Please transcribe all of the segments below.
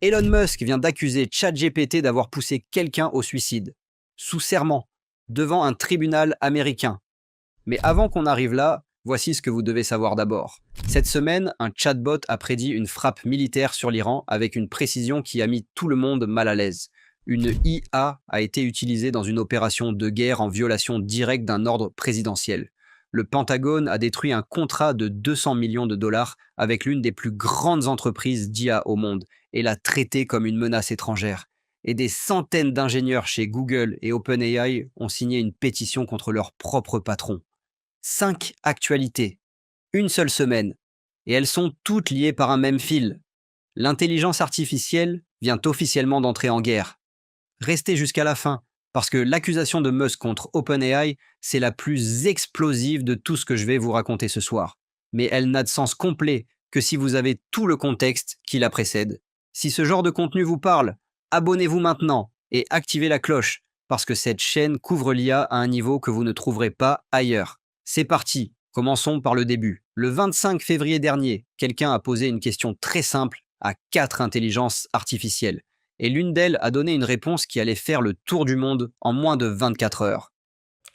Elon Musk vient d'accuser ChatGPT d'avoir poussé quelqu'un au suicide, sous serment, devant un tribunal américain. Mais avant qu'on arrive là, voici ce que vous devez savoir d'abord. Cette semaine, un chatbot a prédit une frappe militaire sur l'Iran avec une précision qui a mis tout le monde mal à l'aise. Une IA a été utilisée dans une opération de guerre en violation directe d'un ordre présidentiel. Le Pentagone a détruit un contrat de 200 millions de dollars avec l'une des plus grandes entreprises d'IA au monde et l'a traité comme une menace étrangère. Et des centaines d'ingénieurs chez Google et OpenAI ont signé une pétition contre leur propre patron. 5 actualités, une seule semaine, et elles sont toutes liées par un même fil. L'intelligence artificielle vient officiellement d'entrer en guerre. Restez jusqu'à la fin, parce que l'accusation de Musk contre OpenAI, c'est la plus explosive de tout ce que je vais vous raconter ce soir. Mais elle n'a de sens complet que si vous avez tout le contexte qui la précède. Si ce genre de contenu vous parle, abonnez-vous maintenant et activez la cloche, parce que cette chaîne couvre l'IA à un niveau que vous ne trouverez pas ailleurs. C'est parti, commençons par le début. Le 25 février dernier, quelqu'un a posé une question très simple à 4 intelligences artificielles. Et l'une d'elles a donné une réponse qui allait faire le tour du monde en moins de 24 heures.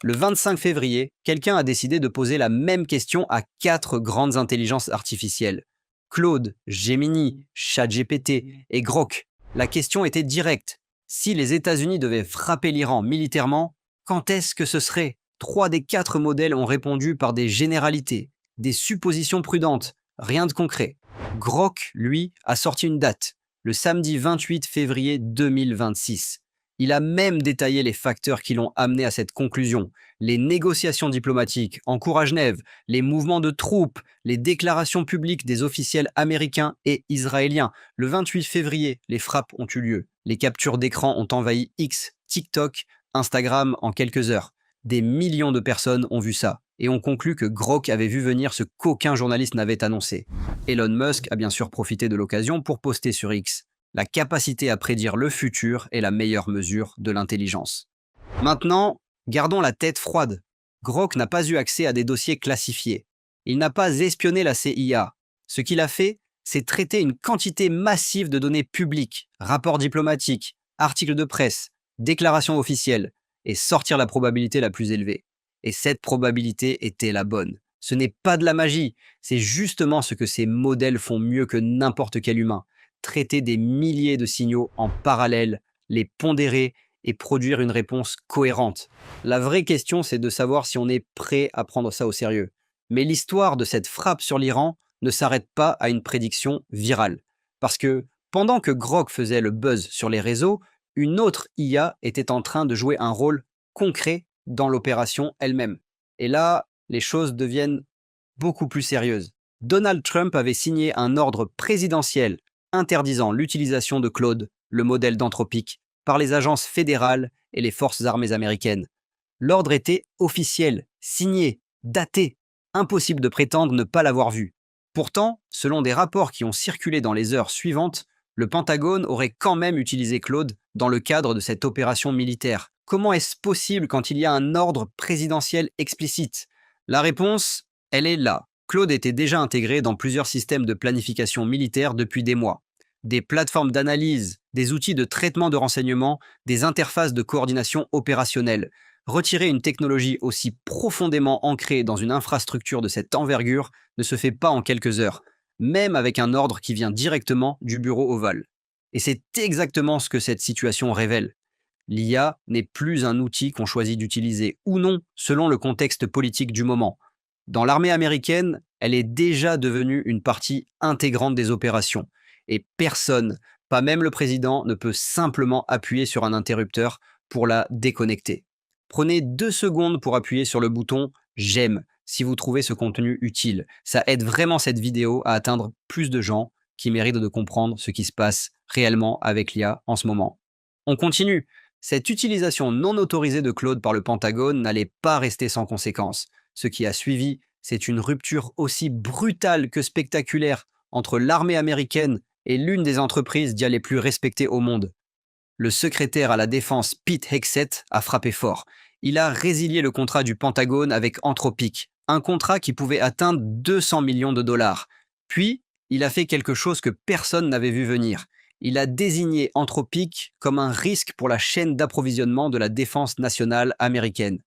Le 25 février, quelqu'un a décidé de poser la même question à 4 grandes intelligences artificielles. Claude, Gemini, ChatGPT et Grok. La question était directe. Si les États-Unis devaient frapper l'Iran militairement, quand est-ce que ce serait ? 3 des 4 modèles ont répondu par des généralités, des suppositions prudentes, rien de concret. Grok, lui, a sorti une date, le samedi 28 février 2026. Il a même détaillé les facteurs qui l'ont amené à cette conclusion. Les négociations diplomatiques en cours à Genève, les mouvements de troupes, les déclarations publiques des officiels américains et israéliens. Le 28 février, les frappes ont eu lieu. Les captures d'écran ont envahi X, TikTok, Instagram en quelques heures. Des millions de personnes ont vu ça, et ont conclu que Grok avait vu venir ce qu'aucun journaliste n'avait annoncé. Elon Musk a bien sûr profité de l'occasion pour poster sur X. La capacité à prédire le futur est la meilleure mesure de l'intelligence. Maintenant, gardons la tête froide. Grok n'a pas eu accès à des dossiers classifiés. Il n'a pas espionné la CIA. Ce qu'il a fait, c'est traiter une quantité massive de données publiques, rapports diplomatiques, articles de presse, déclarations officielles, et sortir la probabilité la plus élevée. Et cette probabilité était la bonne. Ce n'est pas de la magie, c'est justement ce que ces modèles font mieux que n'importe quel humain. Traiter des milliers de signaux en parallèle, les pondérer et produire une réponse cohérente. La vraie question, c'est de savoir si on est prêt à prendre ça au sérieux. Mais l'histoire de cette frappe sur l'Iran ne s'arrête pas à une prédiction virale. Parce que pendant que Grok faisait le buzz sur les réseaux, une autre IA était en train de jouer un rôle concret dans l'opération elle-même. Et là, les choses deviennent beaucoup plus sérieuses. Donald Trump avait signé un ordre présidentiel interdisant l'utilisation de Claude, le modèle d'Anthropic, par les agences fédérales et les forces armées américaines. L'ordre était officiel, signé, daté. Impossible de prétendre ne pas l'avoir vu. Pourtant, selon des rapports qui ont circulé dans les heures suivantes, le Pentagone aurait quand même utilisé Claude dans le cadre de cette opération militaire. Comment est-ce possible quand il y a un ordre présidentiel explicite ? La réponse, elle est là. Claude était déjà intégré dans plusieurs systèmes de planification militaire depuis des mois. Des plateformes d'analyse, des outils de traitement de renseignements, des interfaces de coordination opérationnelle. Retirer une technologie aussi profondément ancrée dans une infrastructure de cette envergure ne se fait pas en quelques heures, même avec un ordre qui vient directement du bureau ovale. Et c'est exactement ce que cette situation révèle. L'IA n'est plus un outil qu'on choisit d'utiliser ou non selon le contexte politique du moment. Dans l'armée américaine, elle est déjà devenue une partie intégrante des opérations. Et personne, pas même le président, ne peut simplement appuyer sur un interrupteur pour la déconnecter. Prenez 2 secondes pour appuyer sur le bouton « J'aime » si vous trouvez ce contenu utile. Ça aide vraiment cette vidéo à atteindre plus de gens qui méritent de comprendre ce qui se passe réellement avec l'IA en ce moment. On continue. Cette utilisation non autorisée de Claude par le Pentagone n'allait pas rester sans conséquences. Ce qui a suivi, c'est une rupture aussi brutale que spectaculaire entre l'armée américaine et l'une des entreprises d'IA les plus respectées au monde. Le secrétaire à la défense Pete Hegseth a frappé fort. Il a résilié le contrat du Pentagone avec Anthropic, un contrat qui pouvait atteindre 200 millions de dollars. Puis, il a fait quelque chose que personne n'avait vu venir. Il a désigné Anthropic comme un risque pour la chaîne d'approvisionnement de la défense nationale américaine.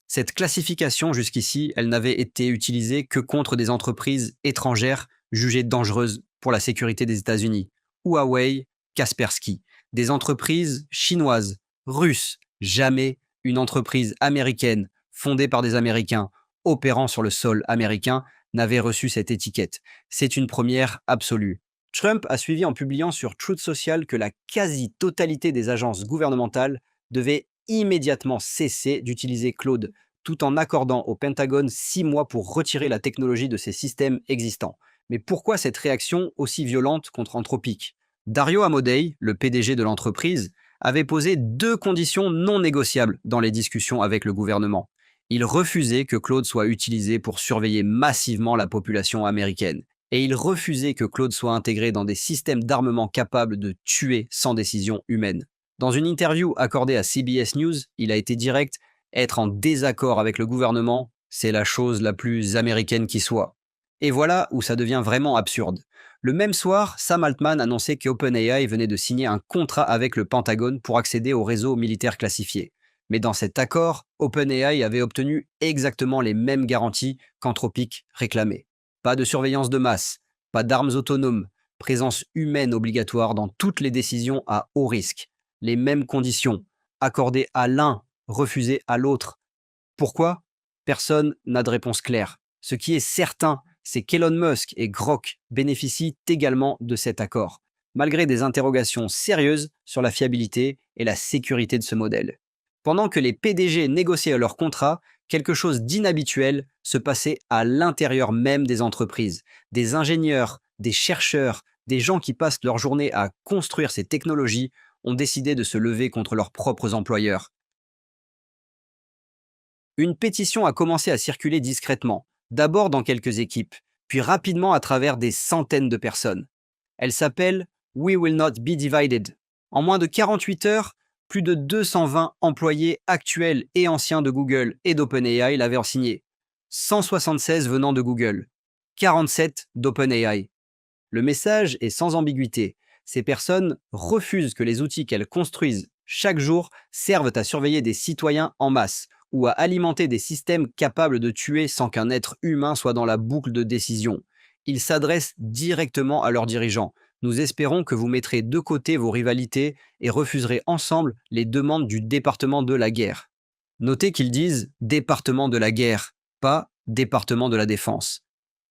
Cette classification, jusqu'ici, elle n'avait été utilisée que contre des entreprises étrangères jugées dangereuses pour la sécurité des États-Unis. Huawei, Kaspersky. Des entreprises chinoises, russes, jamais une entreprise américaine fondée par des Américains opérant sur le sol américain n'avait reçu cette étiquette. C'est une première absolue. Trump a suivi en publiant sur Truth Social que la quasi-totalité des agences gouvernementales devaient immédiatement cesser d'utiliser Claude, tout en accordant au Pentagone 6 mois pour retirer la technologie de ses systèmes existants. Mais pourquoi cette réaction aussi violente contre Anthropic ? Dario Amodei, le PDG de l'entreprise, avait posé 2 conditions non négociables dans les discussions avec le gouvernement. Il refusait que Claude soit utilisé pour surveiller massivement la population américaine. Et il refusait que Claude soit intégré dans des systèmes d'armement capables de tuer sans décision humaine. Dans une interview accordée à CBS News, il a été direct « Être en désaccord avec le gouvernement, c'est la chose la plus américaine qui soit ». Et voilà où ça devient vraiment absurde. Le même soir, Sam Altman annonçait qu'OpenAI venait de signer un contrat avec le Pentagone pour accéder aux réseaux militaires classifiés. Mais dans cet accord, OpenAI avait obtenu exactement les mêmes garanties qu'Anthropic réclamait. Pas de surveillance de masse, pas d'armes autonomes, présence humaine obligatoire dans toutes les décisions à haut risque. Les mêmes conditions, accordées à l'un, refusées à l'autre. Pourquoi ? Personne n'a de réponse claire. Ce qui est certain, c'est qu'Elon Musk et Grok bénéficient également de cet accord, malgré des interrogations sérieuses sur la fiabilité et la sécurité de ce modèle. Pendant que les PDG négociaient leur contrat, quelque chose d'inhabituel se passait à l'intérieur même des entreprises. Des ingénieurs, des chercheurs, des gens qui passent leur journée à construire ces technologies ont décidé de se lever contre leurs propres employeurs. Une pétition a commencé à circuler discrètement, d'abord dans quelques équipes, puis rapidement à travers des centaines de personnes. Elle s'appelle « We will not be divided ». En moins de 48 heures, plus de 220 employés actuels et anciens de Google et d'OpenAI l'avaient signé. 176 venant de Google, 47 d'OpenAI. Le message est sans ambiguïté. Ces personnes refusent que les outils qu'elles construisent chaque jour servent à surveiller des citoyens en masse ou à alimenter des systèmes capables de tuer sans qu'un être humain soit dans la boucle de décision. Ils s'adressent directement à leurs dirigeants. Nous espérons que vous mettrez de côté vos rivalités et refuserez ensemble les demandes du département de la guerre. Notez qu'ils disent « département de la guerre », pas « département de la défense ».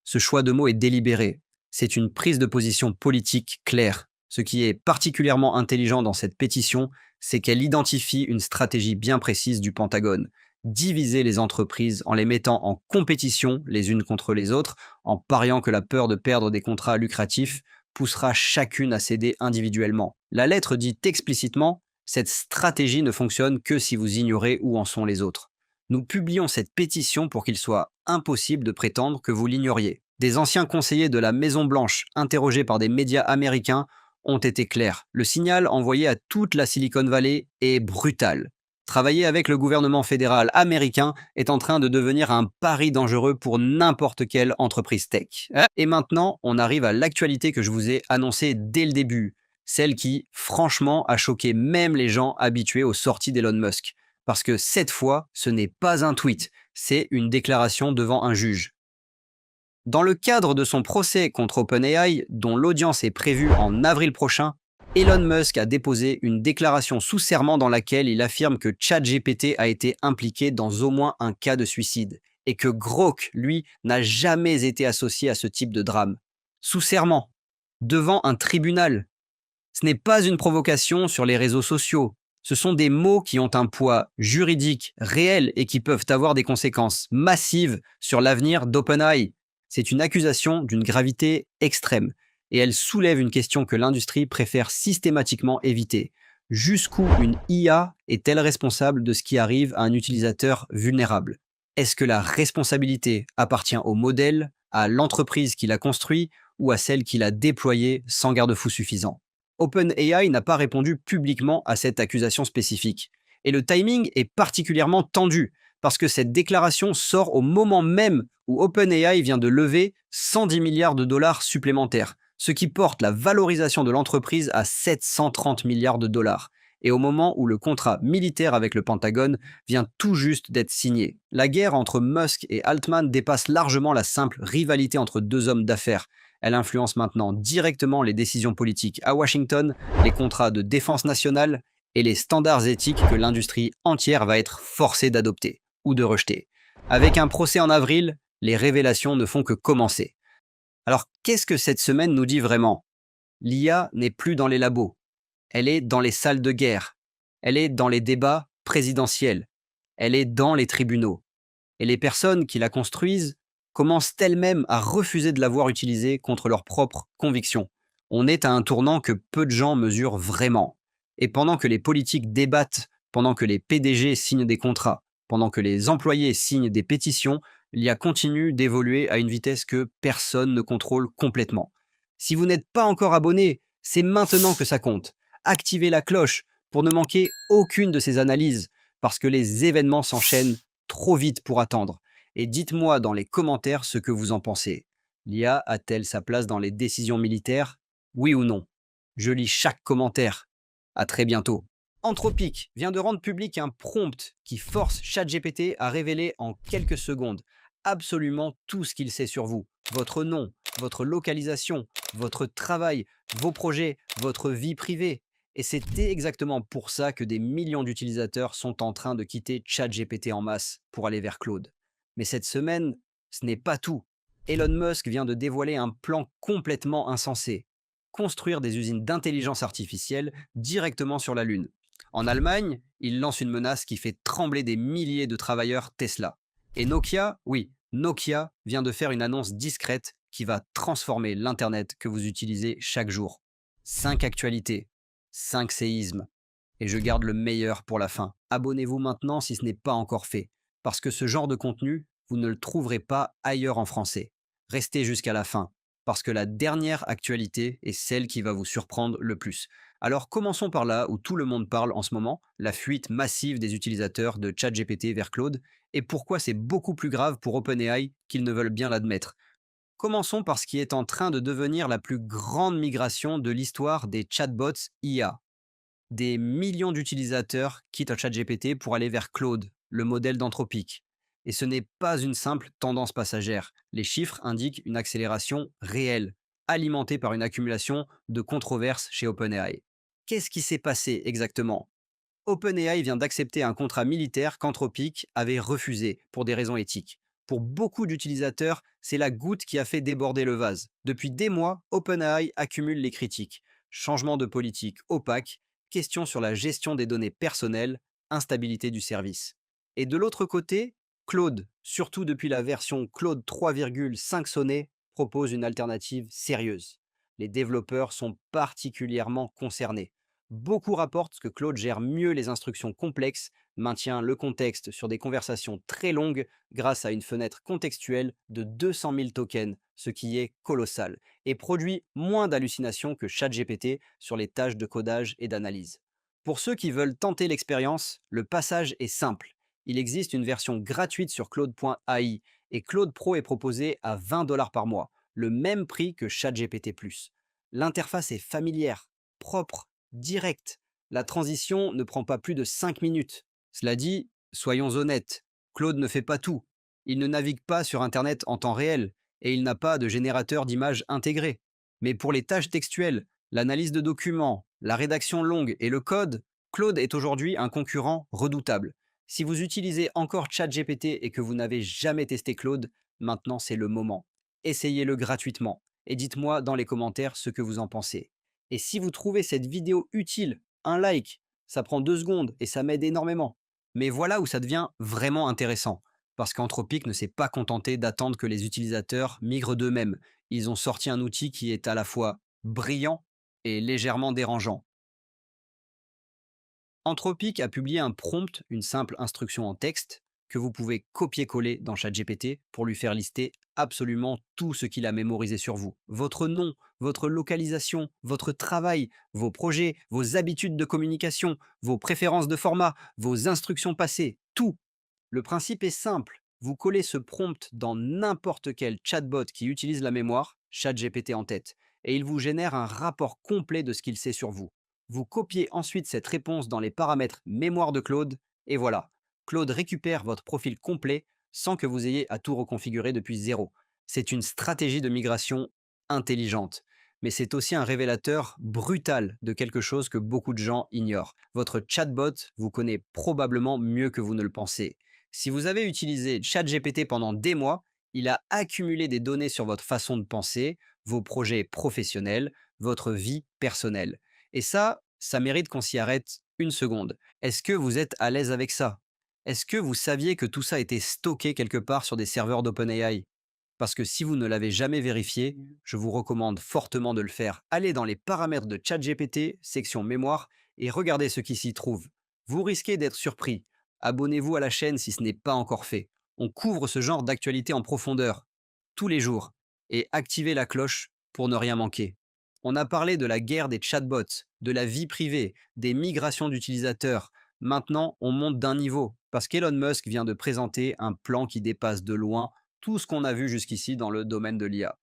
Ce choix de mots est délibéré. C'est une prise de position politique claire. Ce qui est particulièrement intelligent dans cette pétition, c'est qu'elle identifie une stratégie bien précise du Pentagone. Diviser les entreprises en les mettant en compétition les unes contre les autres, en pariant que la peur de perdre des contrats lucratifs poussera chacune à céder individuellement. La lettre dit explicitement « Cette stratégie ne fonctionne que si vous ignorez où en sont les autres ». Nous publions cette pétition pour qu'il soit impossible de prétendre que vous l'ignoriez. Des anciens conseillers de la Maison-Blanche, interrogés par des médias américains, ont été clairs. Le signal envoyé à toute la Silicon Valley est brutal. Travailler avec le gouvernement fédéral américain est en train de devenir un pari dangereux pour n'importe quelle entreprise tech. Et maintenant, on arrive à l'actualité que je vous ai annoncée dès le début, celle qui, franchement, a choqué même les gens habitués aux sorties d'Elon Musk. Parce que cette fois, ce n'est pas un tweet, c'est une déclaration devant un juge. Dans le cadre de son procès contre OpenAI, dont l'audience est prévue en avril prochain, Elon Musk a déposé une déclaration sous serment dans laquelle il affirme que ChatGPT a été impliqué dans au moins un cas de suicide et que Grok, lui, n'a jamais été associé à ce type de drame. Sous serment, devant un tribunal. Ce n'est pas une provocation sur les réseaux sociaux. Ce sont des mots qui ont un poids juridique réel et qui peuvent avoir des conséquences massives sur l'avenir d'OpenAI. C'est une accusation d'une gravité extrême. Et elle soulève une question que l'industrie préfère systématiquement éviter. Jusqu'où une IA est-elle responsable de ce qui arrive à un utilisateur vulnérable ? Est-ce que la responsabilité appartient au modèle, à l'entreprise qui l'a construit ou à celle qui l'a déployé sans garde-fou suffisant ? OpenAI n'a pas répondu publiquement à cette accusation spécifique. Et le timing est particulièrement tendu parce que cette déclaration sort au moment même où OpenAI vient de lever 110 milliards de dollars supplémentaires, ce qui porte la valorisation de l'entreprise à 730 milliards de dollars. Et au moment où le contrat militaire avec le Pentagone vient tout juste d'être signé. La guerre entre Musk et Altman dépasse largement la simple rivalité entre deux hommes d'affaires. Elle influence maintenant directement les décisions politiques à Washington, les contrats de défense nationale et les standards éthiques que l'industrie entière va être forcée d'adopter ou de rejeter. Avec un procès en avril, les révélations ne font que commencer. Alors, qu'est-ce que cette semaine nous dit vraiment? L'IA n'est plus dans les labos, elle est dans les salles de guerre, elle est dans les débats présidentiels, elle est dans les tribunaux. Et les personnes qui la construisent commencent elles-mêmes à refuser de la voir utilisée contre leurs propres convictions. On est à un tournant que peu de gens mesurent vraiment. Et pendant que les politiques débattent, pendant que les PDG signent des contrats, pendant que les employés signent des pétitions, l'IA continue d'évoluer à une vitesse que personne ne contrôle complètement. Si vous n'êtes pas encore abonné, c'est maintenant que ça compte. Activez la cloche pour ne manquer aucune de ces analyses, parce que les événements s'enchaînent trop vite pour attendre. Et dites-moi dans les commentaires ce que vous en pensez. L'IA a-t-elle sa place dans les décisions militaires? Oui ou non? Je lis chaque commentaire. À très bientôt. Anthropic vient de rendre public un prompt qui force ChatGPT à révéler en quelques secondes absolument tout ce qu'il sait sur vous. Votre nom, votre localisation, votre travail, vos projets, votre vie privée. Et c'est exactement pour ça que des millions d'utilisateurs sont en train de quitter ChatGPT en masse pour aller vers Claude. Mais cette semaine, ce n'est pas tout. Elon Musk vient de dévoiler un plan complètement insensé. Construire des usines d'intelligence artificielle directement sur la Lune. En Allemagne, il lance une menace qui fait trembler des milliers de travailleurs Tesla. Et Nokia, oui, Nokia vient de faire une annonce discrète qui va transformer l'Internet que vous utilisez chaque jour. 5 actualités, 5 séismes. Et je garde le meilleur pour la fin. Abonnez-vous maintenant si ce n'est pas encore fait, parce que ce genre de contenu, vous ne le trouverez pas ailleurs en français. Restez jusqu'à la fin, parce que la dernière actualité est celle qui va vous surprendre le plus. Alors commençons par là où tout le monde parle en ce moment, la fuite massive des utilisateurs de ChatGPT vers Claude, et pourquoi c'est beaucoup plus grave pour OpenAI qu'ils ne veulent bien l'admettre. Commençons par ce qui est en train de devenir la plus grande migration de l'histoire des chatbots IA. Des millions d'utilisateurs quittent ChatGPT pour aller vers Claude, le modèle d'Anthropic. Et ce n'est pas une simple tendance passagère. Les chiffres indiquent une accélération réelle, alimentée par une accumulation de controverses chez OpenAI. Qu'est-ce qui s'est passé exactement? OpenAI vient d'accepter un contrat militaire qu'Anthropic avait refusé pour des raisons éthiques. Pour beaucoup d'utilisateurs, c'est la goutte qui a fait déborder le vase. Depuis des mois, OpenAI accumule les critiques. Changement de politique opaque, questions sur la gestion des données personnelles, instabilité du service. Et de l'autre côté, Claude, surtout depuis la version Claude 3,5 Sonnet, propose une alternative sérieuse. Les développeurs sont particulièrement concernés. Beaucoup rapportent que Claude gère mieux les instructions complexes, maintient le contexte sur des conversations très longues grâce à une fenêtre contextuelle de 200 000 tokens, ce qui est colossal, et produit moins d'hallucinations que ChatGPT sur les tâches de codage et d'analyse. Pour ceux qui veulent tenter l'expérience, le passage est simple. Il existe une version gratuite sur Claude.ai et Claude Pro est proposé à 20 $ par mois, le même prix que ChatGPT+. L'interface est familière, propre, directe. La transition ne prend pas plus de 5 minutes. Cela dit, soyons honnêtes, Claude ne fait pas tout. Il ne navigue pas sur Internet en temps réel et il n'a pas de générateur d'images intégré. Mais pour les tâches textuelles, l'analyse de documents, la rédaction longue et le code, Claude est aujourd'hui un concurrent redoutable. Si vous utilisez encore ChatGPT et que vous n'avez jamais testé Claude, maintenant c'est le moment. Essayez-le gratuitement et dites-moi dans les commentaires ce que vous en pensez. Et si vous trouvez cette vidéo utile, un like, ça prend 2 secondes et ça m'aide énormément. Mais voilà où ça devient vraiment intéressant. Parce qu'Anthropic ne s'est pas contenté d'attendre que les utilisateurs migrent d'eux-mêmes. Ils ont sorti un outil qui est à la fois brillant et légèrement dérangeant. Anthropic a publié un prompt, une simple instruction en texte, que vous pouvez copier-coller dans ChatGPT pour lui faire lister absolument tout ce qu'il a mémorisé sur vous. Votre nom, votre localisation, votre travail, vos projets, vos habitudes de communication, vos préférences de format, vos instructions passées, tout. Le principe est simple. Vous collez ce prompt dans n'importe quel chatbot qui utilise la mémoire, ChatGPT en tête. et il vous génère un rapport complet de ce qu'il sait sur vous. Vous copiez ensuite cette réponse dans les paramètres mémoire de Claude, et voilà. Claude récupère votre profil complet sans que vous ayez à tout reconfigurer depuis zéro. C'est une stratégie de migration intelligente, mais c'est aussi un révélateur brutal de quelque chose que beaucoup de gens ignorent. Votre chatbot vous connaît probablement mieux que vous ne le pensez. Si vous avez utilisé ChatGPT pendant des mois, il a accumulé des données sur votre façon de penser, vos projets professionnels, votre vie personnelle. Et ça mérite qu'on s'y arrête une seconde. Est-ce que vous êtes à l'aise avec ça? Est-ce que vous saviez que tout ça était stocké quelque part sur des serveurs d'OpenAI? Parce que si vous ne l'avez jamais vérifié, je vous recommande fortement de le faire. Allez dans les paramètres de ChatGPT, section mémoire, et regardez ce qui s'y trouve. Vous risquez d'être surpris. Abonnez-vous à la chaîne si ce n'est pas encore fait. On couvre ce genre d'actualité en profondeur, tous les jours, et activez la cloche pour ne rien manquer. On a parlé de la guerre des chatbots, de la vie privée, des migrations d'utilisateurs. Maintenant, on monte d'un niveau, parce qu'Elon Musk vient de présenter un plan qui dépasse de loin tout ce qu'on a vu jusqu'ici dans le domaine de l'IA.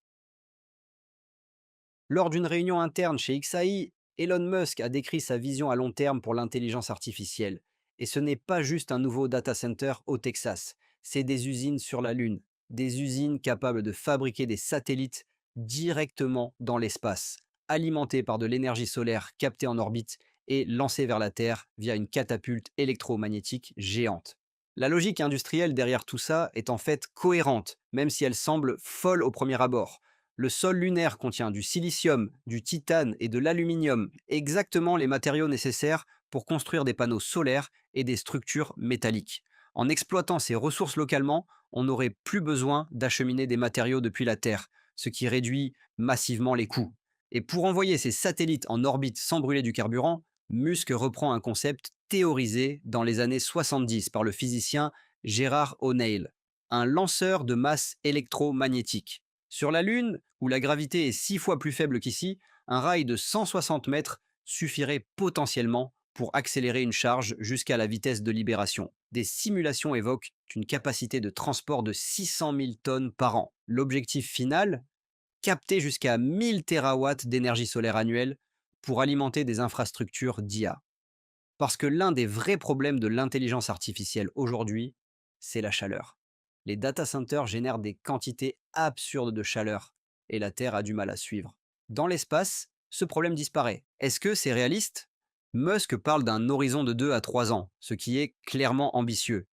Lors d'une réunion interne chez XAI, Elon Musk a décrit sa vision à long terme pour l'intelligence artificielle. Et ce n'est pas juste un nouveau data center au Texas, c'est des usines sur la Lune, des usines capables de fabriquer des satellites directement dans l'espace, alimentés par de l'énergie solaire captée en orbite et lancée vers la Terre via une catapulte électromagnétique géante. La logique industrielle derrière tout ça est en fait cohérente, même si elle semble folle au premier abord. Le sol lunaire contient du silicium, du titane et de l'aluminium, exactement les matériaux nécessaires pour construire des panneaux solaires et des structures métalliques. En exploitant ces ressources localement, on n'aurait plus besoin d'acheminer des matériaux depuis la Terre, ce qui réduit massivement les coûts. Et pour envoyer ces satellites en orbite sans brûler du carburant, Musk reprend un concept théorisé dans les années 70 par le physicien Gerard O'Neill, un lanceur de masse électromagnétique. Sur la Lune, où la gravité est 6 fois plus faible qu'ici, un rail de 160 mètres suffirait potentiellement pour accélérer une charge jusqu'à la vitesse de libération. Des simulations évoquent une capacité de transport de 600 000 tonnes par an. L'objectif final, capter jusqu'à 1000 terawatts d'énergie solaire annuelle pour alimenter des infrastructures d'IA. Parce que l'un des vrais problèmes de l'intelligence artificielle aujourd'hui, c'est la chaleur. Les data centers génèrent des quantités absurdes de chaleur et la Terre a du mal à suivre. Dans l'espace, ce problème disparaît. Est-ce que c'est réaliste? Musk parle d'un horizon de 2 à 3 ans, ce qui est clairement ambitieux.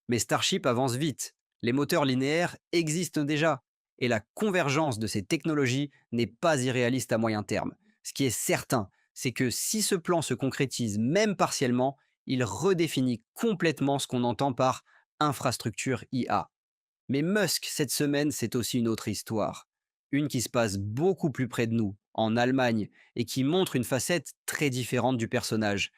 Mais Starship avance vite. Les moteurs linéaires existent déjà et la convergence de ces technologies n'est pas irréaliste à moyen terme. Ce qui est certain, c'est que si ce plan se concrétise même partiellement, il redéfinit complètement ce qu'on entend par infrastructure IA. Mais Musk, cette semaine, c'est aussi une autre histoire. Une qui se passe beaucoup plus près de nous, en Allemagne, et qui montre une facette très différente du personnage.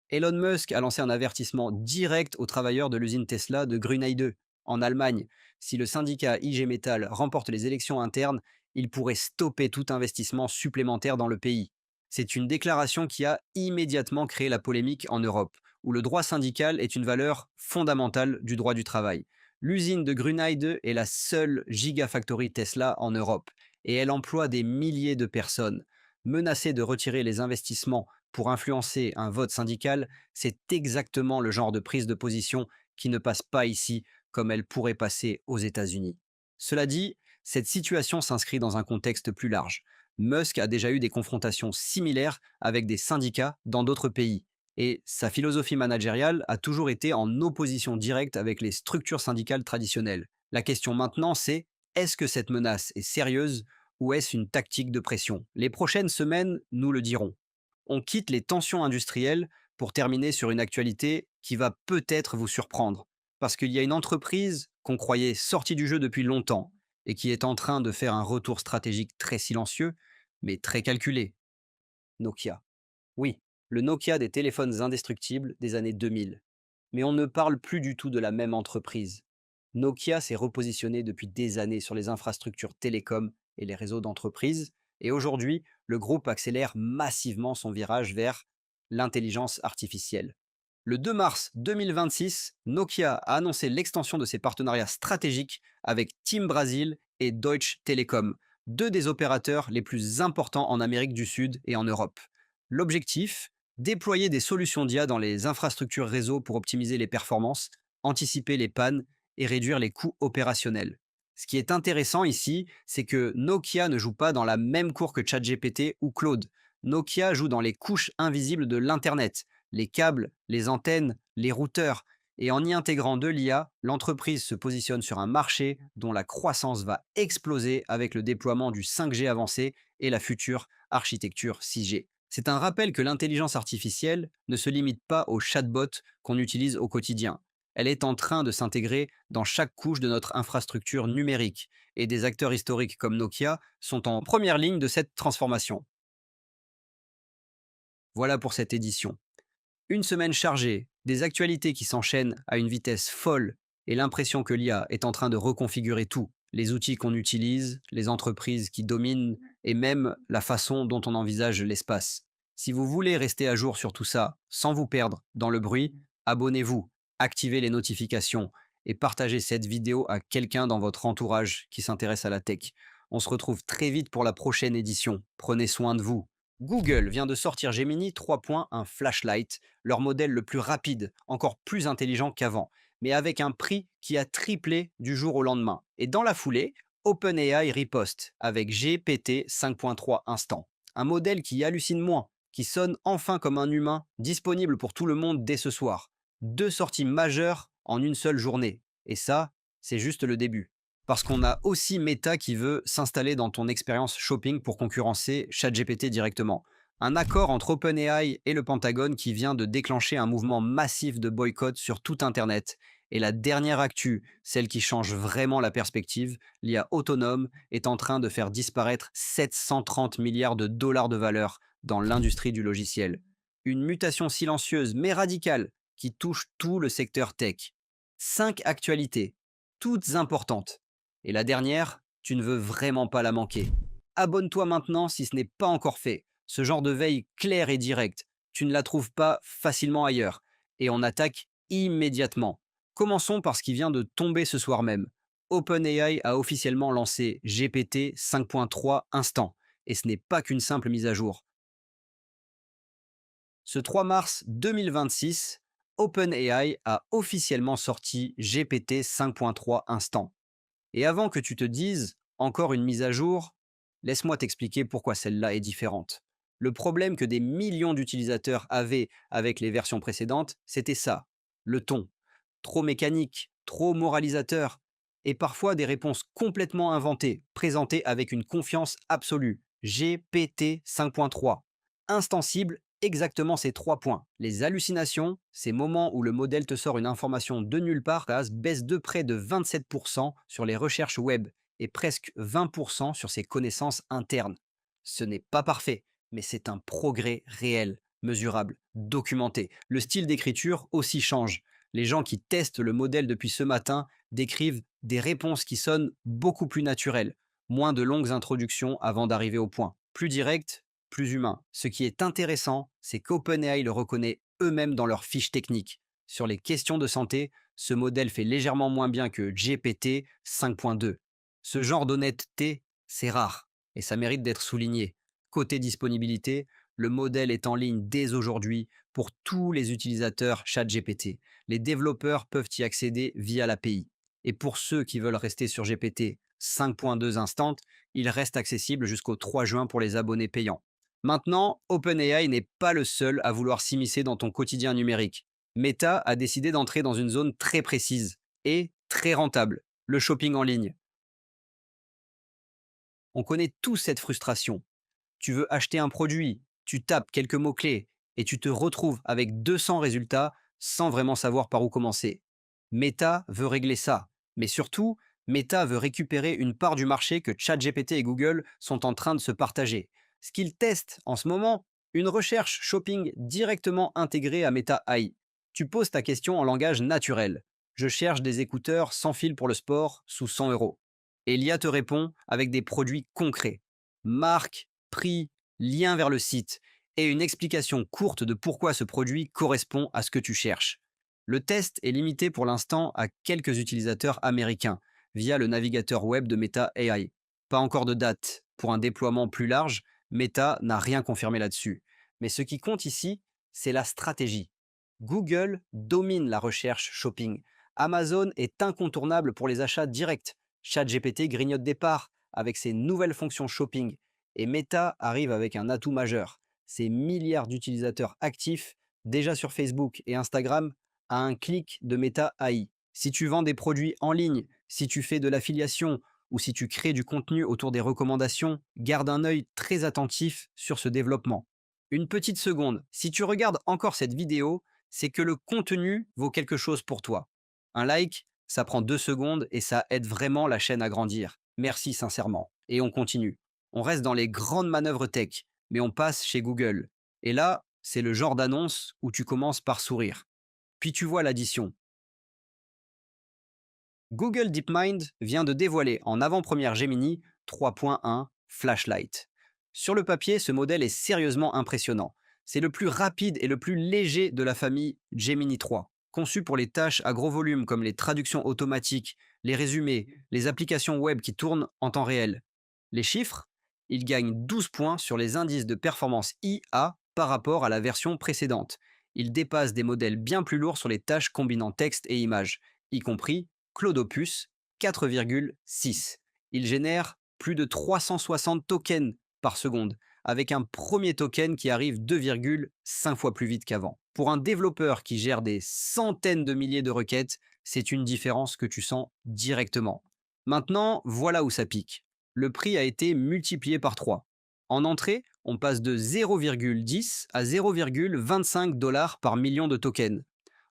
Elon Musk a lancé un avertissement direct aux travailleurs de l'usine Tesla de Grünheide, en Allemagne. Si le syndicat IG Metall remporte les élections internes, il pourrait stopper tout investissement supplémentaire dans le pays. C'est une déclaration qui a immédiatement créé la polémique en Europe, où le droit syndical est une valeur fondamentale du droit du travail. L'usine de Grünheide est la seule gigafactory Tesla en Europe, et elle emploie des milliers de personnes. Menacée de retirer les investissements pour influencer un vote syndical, c'est exactement le genre de prise de position qui ne passe pas ici comme elle pourrait passer aux États-Unis. Cela dit, cette situation s'inscrit dans un contexte plus large. Musk a déjà eu des confrontations similaires avec des syndicats dans d'autres pays, et sa philosophie managériale a toujours été en opposition directe avec les structures syndicales traditionnelles. La question maintenant, c'est est-ce que cette menace est sérieuse ou est-ce une tactique de pression? Les prochaines semaines nous le diront. On quitte les tensions industrielles pour terminer sur une actualité qui va peut-être vous surprendre. Parce qu'il y a une entreprise qu'on croyait sortie du jeu depuis longtemps et qui est en train de faire un retour stratégique très silencieux, mais très calculé. Nokia. Oui, le Nokia des téléphones indestructibles des années 2000. Mais on ne parle plus du tout de la même entreprise. Nokia s'est repositionné depuis des années sur les infrastructures télécom et les réseaux d'entreprise, et aujourd'hui, le groupe accélère massivement son virage vers l'intelligence artificielle. Le 2 mars 2026, Nokia a annoncé l'extension de ses partenariats stratégiques avec Team Brasil et Deutsche Telekom deux des opérateurs les plus importants en Amérique du Sud et en Europe. L'objectif, déployer des solutions d'IA dans les infrastructures réseau pour optimiser les performances, anticiper les pannes et réduire les coûts opérationnels. Ce qui est intéressant ici, c'est que Nokia ne joue pas dans la même cour que ChatGPT ou Claude. Nokia joue dans les couches invisibles de l'Internet, les câbles, les antennes, les routeurs. Et en y intégrant de l'IA, l'entreprise se positionne sur un marché dont la croissance va exploser avec le déploiement du 5G avancé et la future architecture 6G. C'est un rappel que l'intelligence artificielle ne se limite pas aux chatbots qu'on utilise au quotidien. Elle est en train de s'intégrer dans chaque couche de notre infrastructure numérique, et des acteurs historiques comme Nokia sont en première ligne de cette transformation. Voilà pour cette édition. Une semaine chargée, des actualités qui s'enchaînent à une vitesse folle et l'impression que l'IA est en train de reconfigurer tout. Les outils qu'on utilise, les entreprises qui dominent et même la façon dont on envisage l'espace. Si vous voulez rester à jour sur tout ça sans vous perdre dans le bruit, abonnez-vous, activez les notifications et partagez cette vidéo à quelqu'un dans votre entourage qui s'intéresse à la tech. On se retrouve très vite pour la prochaine édition. Prenez soin de vous. Google vient de sortir Gemini 3.1 un flashlight, leur modèle le plus rapide, encore plus intelligent qu'avant, mais avec un prix qui a triplé du jour au lendemain. Et dans la foulée, OpenAI riposte avec GPT 5.3 Instant, un modèle qui hallucine moins, qui sonne enfin comme un humain, disponible pour tout le monde dès ce soir. Deux sorties majeures en une seule journée. Et ça, c'est juste le début. Parce qu'on a aussi Meta qui veut s'installer dans ton expérience shopping pour concurrencer ChatGPT directement. Un accord entre OpenAI et le Pentagone qui vient de déclencher un mouvement massif de boycott sur tout Internet. Et la dernière actu, celle qui change vraiment la perspective, l'IA autonome est en train de faire disparaître 730 milliards de dollars de valeur dans l'industrie du logiciel. Une mutation silencieuse mais radicale qui touche tout le secteur tech. 5 actualités, toutes importantes. Et la dernière, tu ne veux vraiment pas la manquer. Abonne-toi maintenant si ce n'est pas encore fait. Ce genre de veille claire et directe, tu ne la trouves pas facilement ailleurs. Et on attaque immédiatement. Commençons par ce qui vient de tomber ce soir même. OpenAI a officiellement lancé GPT 5.3 Instant. Et ce n'est pas qu'une simple mise à jour. Ce 3 mars 2026, OpenAI a officiellement sorti GPT 5.3 Instant. Et avant que tu te dises « encore une mise à jour », laisse-moi t'expliquer pourquoi celle-là est différente. Le problème que des millions d'utilisateurs avaient avec les versions précédentes, c'était ça, le ton. Trop mécanique, trop moralisateur, et parfois des réponses complètement inventées, présentées avec une confiance absolue. GPT 5.3. Instant cible, exactement ces 3 points. Les hallucinations, ces moments où le modèle te sort une information de nulle part, baisse de près de 27% sur les recherches web et presque 20% sur ses connaissances internes. Ce n'est pas parfait, mais c'est un progrès réel, mesurable, documenté. Le style d'écriture aussi change. Les gens qui testent le modèle depuis ce matin décrivent des réponses qui sonnent beaucoup plus naturelles, moins de longues introductions avant d'arriver au point. Plus direct, plus humain. Ce qui est intéressant, c'est qu'OpenAI le reconnaît eux-mêmes dans leurs fiches techniques. Sur les questions de santé, ce modèle fait légèrement moins bien que GPT 5.2. Ce genre d'honnêteté, c'est rare, et ça mérite d'être souligné. Côté disponibilité, le modèle est en ligne dès aujourd'hui pour tous les utilisateurs ChatGPT. Les développeurs peuvent y accéder via l'API. Et pour ceux qui veulent rester sur GPT 5.2 Instant, il reste accessible jusqu'au 3 juin pour les abonnés payants. Maintenant, OpenAI n'est pas le seul à vouloir s'immiscer dans ton quotidien numérique. Meta a décidé d'entrer dans une zone très précise et très rentable, le shopping en ligne. On connaît tous cette frustration. Tu veux acheter un produit, tu tapes quelques mots-clés et tu te retrouves avec 200 résultats sans vraiment savoir par où commencer. Meta veut régler ça, mais surtout, Meta veut récupérer une part du marché que ChatGPT et Google sont en train de se partager. Ce qu'ils testent en ce moment, une recherche shopping directement intégrée à Meta AI. Tu poses ta question en langage naturel. Je cherche des écouteurs sans fil pour le sport sous 100 euros. Et l'IA te répond avec des produits concrets. Marque, prix, lien vers le site et une explication courte de pourquoi ce produit correspond à ce que tu cherches. Le test est limité pour l'instant à quelques utilisateurs américains via le navigateur web de Meta AI. Pas encore de date pour un déploiement plus large, Meta n'a rien confirmé là-dessus. Mais ce qui compte ici, c'est la stratégie. Google domine la recherche shopping. Amazon est incontournable pour les achats directs. ChatGPT grignote des parts avec ses nouvelles fonctions shopping. Et Meta arrive avec un atout majeur. Ses milliards d'utilisateurs actifs, déjà sur Facebook et Instagram, à un clic de Meta AI. Si tu vends des produits en ligne, si tu fais de l'affiliation, ou si tu crées du contenu autour des recommandations, garde un œil très attentif sur ce développement. Une petite seconde, si tu regardes encore cette vidéo, c'est que le contenu vaut quelque chose pour toi. Un like, ça prend 2 secondes et ça aide vraiment la chaîne à grandir. Merci sincèrement. Et on continue. On reste dans les grandes manœuvres tech, mais on passe chez Google. Et là, c'est le genre d'annonce où tu commences par sourire. Puis tu vois l'addition. Google DeepMind vient de dévoiler en avant-première Gemini 3.1 Flashlight. Sur le papier, ce modèle est sérieusement impressionnant. C'est le plus rapide et le plus léger de la famille Gemini 3, conçu pour les tâches à gros volume comme les traductions automatiques, les résumés, les applications web qui tournent en temps réel. Les chiffres, il gagne 12 points sur les indices de performance IA par rapport à la version précédente. Il dépasse des modèles bien plus lourds sur les tâches combinant texte et images, y compris Claude Opus 4,6. Il génère plus de 360 tokens par seconde, avec un premier token qui arrive 2,5 fois plus vite qu'avant. Pour un développeur qui gère des centaines de milliers de requêtes, c'est une différence que tu sens directement. Maintenant, voilà où ça pique. Le prix a été multiplié par 3. En entrée, on passe de 0,10 à 0,25 dollars par million de tokens.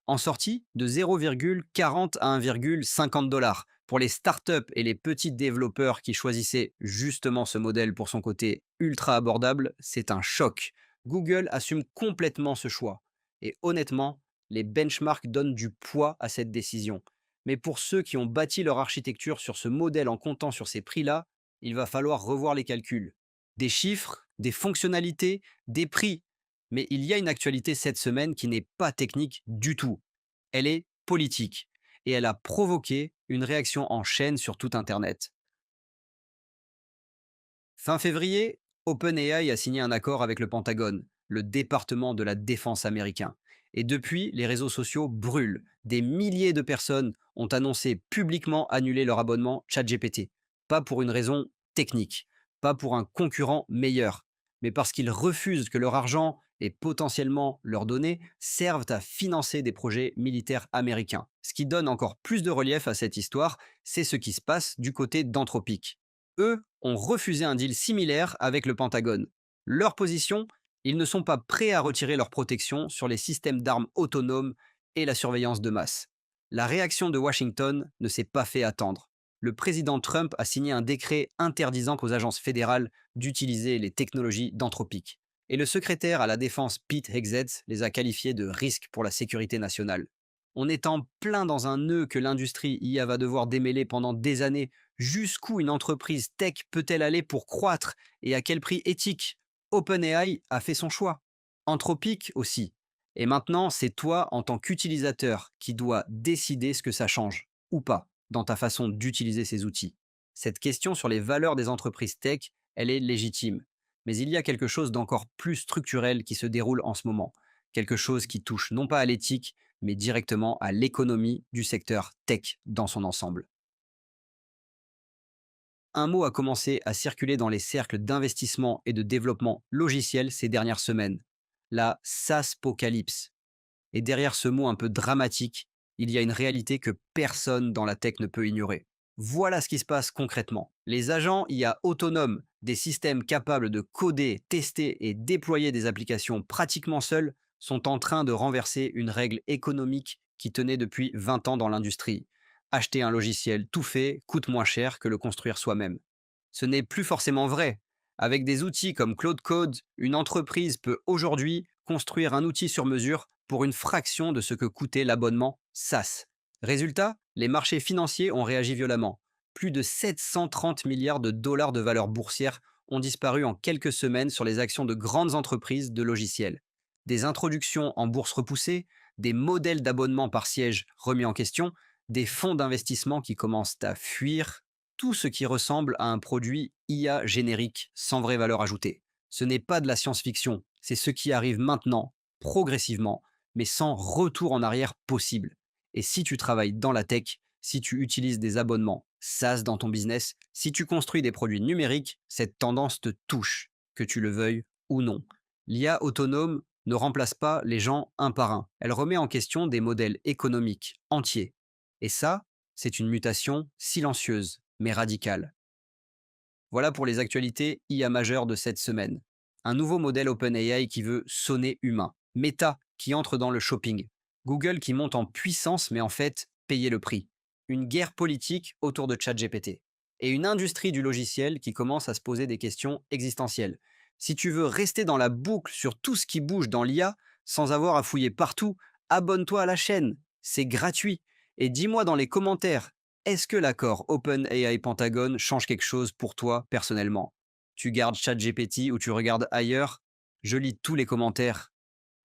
En sortie, de 0,40 à 1,50 dollars. Pour les startups et les petits développeurs qui choisissaient justement ce modèle pour son côté ultra abordable, c'est un choc. Google assume complètement ce choix. Et honnêtement, les benchmarks donnent du poids à cette décision. Mais pour ceux qui ont bâti leur architecture sur ce modèle en comptant sur ces prix-là, il va falloir revoir les calculs. Des chiffres, des fonctionnalités, des prix. Mais il y a une actualité cette semaine qui n'est pas technique du tout. Elle est politique et elle a provoqué une réaction en chaîne sur tout Internet. Fin février, OpenAI a signé un accord avec le Pentagone, le département de la défense américain. Et depuis, les réseaux sociaux brûlent. Des milliers de personnes ont annoncé publiquement annuler leur abonnement ChatGPT. Pas pour une raison technique, pas pour un concurrent meilleur, mais parce qu'ils refusent que leur argent et potentiellement leurs données servent à financer des projets militaires américains. Ce qui donne encore plus de relief à cette histoire, c'est ce qui se passe du côté d'Anthropic. Eux ont refusé un deal similaire avec le Pentagone. Leur position, ils ne sont pas prêts à retirer leur protection sur les systèmes d'armes autonomes et la surveillance de masse. La réaction de Washington ne s'est pas fait attendre. Le président Trump a signé un décret interdisant aux agences fédérales d'utiliser les technologies d'Anthropic. Et le secrétaire à la défense Pete Hegseth les a qualifiés de risques pour la sécurité nationale. On est en plein dans un nœud que l'industrie IA va devoir démêler pendant des années. Jusqu'où une entreprise tech peut-elle aller pour croître et à quel prix éthique? OpenAI a fait son choix. Anthropic aussi. Et maintenant, c'est toi, en tant qu'utilisateur, qui dois décider ce que ça change, ou pas, dans ta façon d'utiliser ces outils. Cette question sur les valeurs des entreprises tech, elle est légitime. Mais il y a quelque chose d'encore plus structurel qui se déroule en ce moment. Quelque chose qui touche non pas à l'éthique, mais directement à l'économie du secteur tech dans son ensemble. Un mot a commencé à circuler dans les cercles d'investissement et de développement logiciel ces dernières semaines, la SaaSpocalypse. Et derrière ce mot un peu dramatique, il y a une réalité que personne dans la tech ne peut ignorer. Voilà ce qui se passe concrètement. Les agents IA autonomes, des systèmes capables de coder, tester et déployer des applications pratiquement seuls, sont en train de renverser une règle économique qui tenait depuis 20 ans dans l'industrie. Acheter un logiciel tout fait coûte moins cher que le construire soi-même. Ce n'est plus forcément vrai. Avec des outils comme Claude Code, une entreprise peut aujourd'hui construire un outil sur mesure pour une fraction de ce que coûtait l'abonnement SaaS. Résultat, les marchés financiers ont réagi violemment. Plus de 730 milliards de dollars de valeur boursière ont disparu en quelques semaines sur les actions de grandes entreprises de logiciels. Des introductions en bourse repoussées, des modèles d'abonnement par siège remis en question, des fonds d'investissement qui commencent à fuir. tout ce qui ressemble à un produit IA générique sans vraie valeur ajoutée. Ce n'est pas de la science-fiction, c'est ce qui arrive maintenant, progressivement, mais sans retour en arrière possible. Et si tu travailles dans la tech, si tu utilises des abonnements SaaS dans ton business, si tu construis des produits numériques, cette tendance te touche, que tu le veuilles ou non. L'IA autonome ne remplace pas les gens un par un. Elle remet en question des modèles économiques entiers. Et ça, c'est une mutation silencieuse, mais radicale. Voilà pour les actualités IA majeures de cette semaine. Un nouveau modèle OpenAI qui veut sonner humain. Meta qui entre dans le shopping. Google qui monte en puissance mais en fait payer le prix. Une guerre politique autour de ChatGPT. Et une industrie du logiciel qui commence à se poser des questions existentielles. Si tu veux rester dans la boucle sur tout ce qui bouge dans l'IA, sans avoir à fouiller partout, abonne-toi à la chaîne. C'est gratuit. Et dis-moi dans les commentaires, est-ce que l'accord OpenAI Pentagon change quelque chose pour toi personnellement? Tu gardes ChatGPT ou tu regardes ailleurs? Je lis tous les commentaires.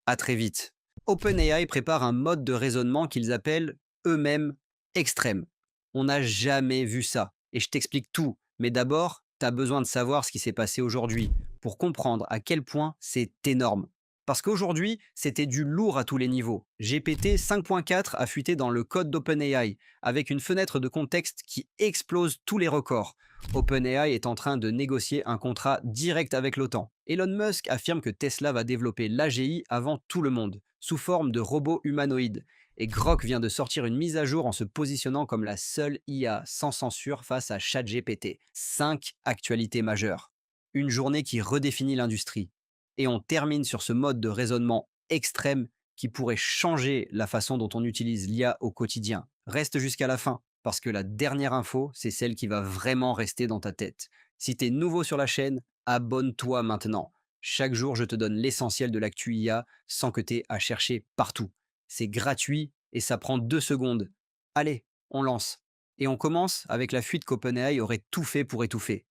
À très vite. OpenAI prépare un mode de raisonnement qu'ils appellent eux-mêmes extrême. On n'a jamais vu ça. Et je t'explique tout. Mais d'abord, tu as besoin de savoir ce qui s'est passé aujourd'hui pour comprendre à quel point c'est énorme. Parce qu'aujourd'hui, c'était du lourd à tous les niveaux. GPT 5.4 a fuité dans le code d'OpenAI, avec une fenêtre de contexte qui explose tous les records. OpenAI est en train de négocier un contrat direct avec l'OTAN. Elon Musk affirme que Tesla va développer l'AGI avant tout le monde, sous forme de robots humanoïdes. Et Grok vient de sortir une mise à jour en se positionnant comme la seule IA sans censure face à ChatGPT. 5 actualités majeures. Une journée qui redéfinit l'industrie. Et on termine sur ce mode de raisonnement extrême qui pourrait changer la façon dont on utilise l'IA au quotidien. Reste jusqu'à la fin, parce que la dernière info, c'est celle qui va vraiment rester dans ta tête. Si tu es nouveau sur la chaîne, abonne-toi maintenant. Chaque jour, je te donne l'essentiel de l'actu IA sans que tu aies à chercher partout. C'est gratuit et ça prend 2 secondes. Allez, on lance. Et on commence avec la fuite qu'OpenAI aurait tout fait pour étouffer.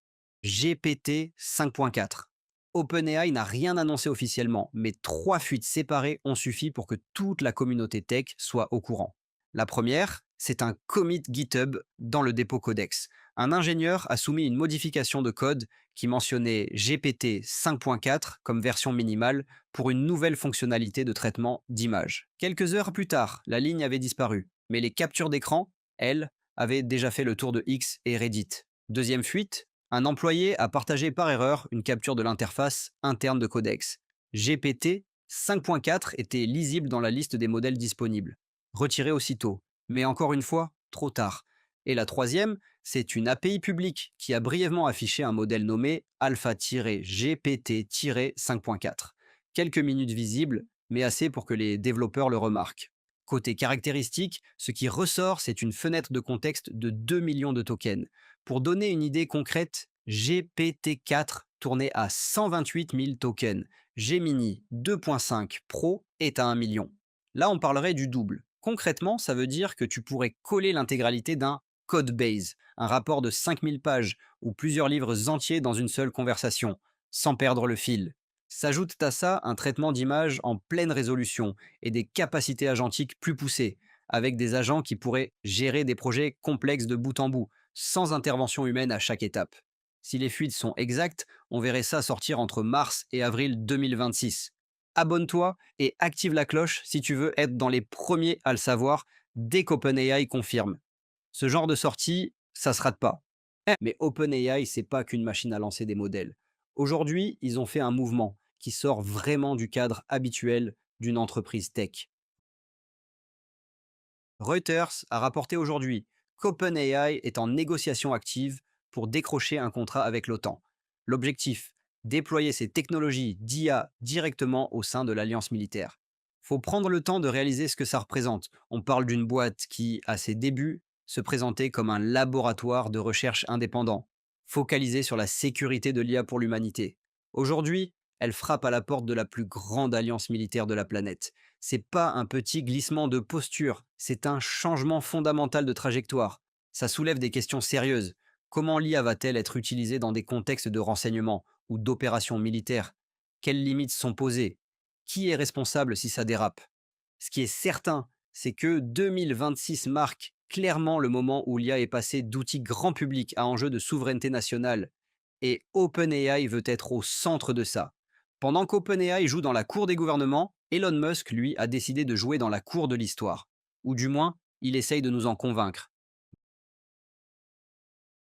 GPT 5.4. OpenAI n'a rien annoncé officiellement, mais 3 fuites séparées ont suffi pour que toute la communauté tech soit au courant. La première, c'est un commit GitHub dans le dépôt codex. Un ingénieur a soumis une modification de code qui mentionnait GPT 5.4 comme version minimale pour une nouvelle fonctionnalité de traitement d'image. Quelques heures plus tard, la ligne avait disparu, mais les captures d'écran, elles, avaient déjà fait le tour de X et Reddit. Deuxième fuite, un employé a partagé par erreur une capture de l'interface interne de codex. GPT 5.4 était lisible dans la liste des modèles disponibles. Retiré aussitôt. Mais encore une fois, trop tard. Et la troisième, c'est une API publique qui a brièvement affiché un modèle nommé alpha-GPT-5.4. Quelques minutes visibles, mais assez pour que les développeurs le remarquent. Côté caractéristiques, ce qui ressort, c'est une fenêtre de contexte de 2 millions de tokens. Pour donner une idée concrète, GPT-4 tournait à 128 000 tokens. Gemini 2.5 Pro est à 1 million. Là, on parlerait du double. Concrètement, ça veut dire que tu pourrais coller l'intégralité d'un code base, un rapport de 5000 pages ou plusieurs livres entiers dans une seule conversation, sans perdre le fil. S'ajoute à ça un traitement d'image en pleine résolution et des capacités agentiques plus poussées, avec des agents qui pourraient gérer des projets complexes de bout en bout, sans intervention humaine à chaque étape. Si les fuites sont exactes, on verrait ça sortir entre mars et avril 2026. Abonne-toi et active la cloche si tu veux être dans les premiers à le savoir dès qu'OpenAI confirme. Ce genre de sortie, ça se rate pas. Mais OpenAI, c'est pas qu'une machine à lancer des modèles. Aujourd'hui, ils ont fait un mouvement qui sort vraiment du cadre habituel d'une entreprise tech. Reuters a rapporté aujourd'hui qu'OpenAI est en négociation active pour décrocher un contrat avec l'OTAN. L'objectif, déployer ces technologies d'IA directement au sein de l'alliance militaire. Faut prendre le temps de réaliser ce que ça représente. On parle d'une boîte qui, à ses débuts, se présentait comme un laboratoire de recherche indépendant, focalisé sur la sécurité de l'IA pour l'humanité. Aujourd'hui, elle frappe à la porte de la plus grande alliance militaire de la planète. C'est pas un petit glissement de posture, c'est un changement fondamental de trajectoire. Ça soulève des questions sérieuses. Comment l'IA va-t-elle être utilisée dans des contextes de renseignement ou d'opérations militaires? Quelles limites sont posées? Qui est responsable si ça dérape? Ce qui est certain, c'est que 2026 marque clairement le moment où l'IA est passée d'outils grand public à enjeux de souveraineté nationale. Et OpenAI veut être au centre de ça. Pendant qu'OpenAI joue dans la cour des gouvernements, Elon Musk, lui, a décidé de jouer dans la cour de l'histoire. Ou du moins, il essaye de nous en convaincre.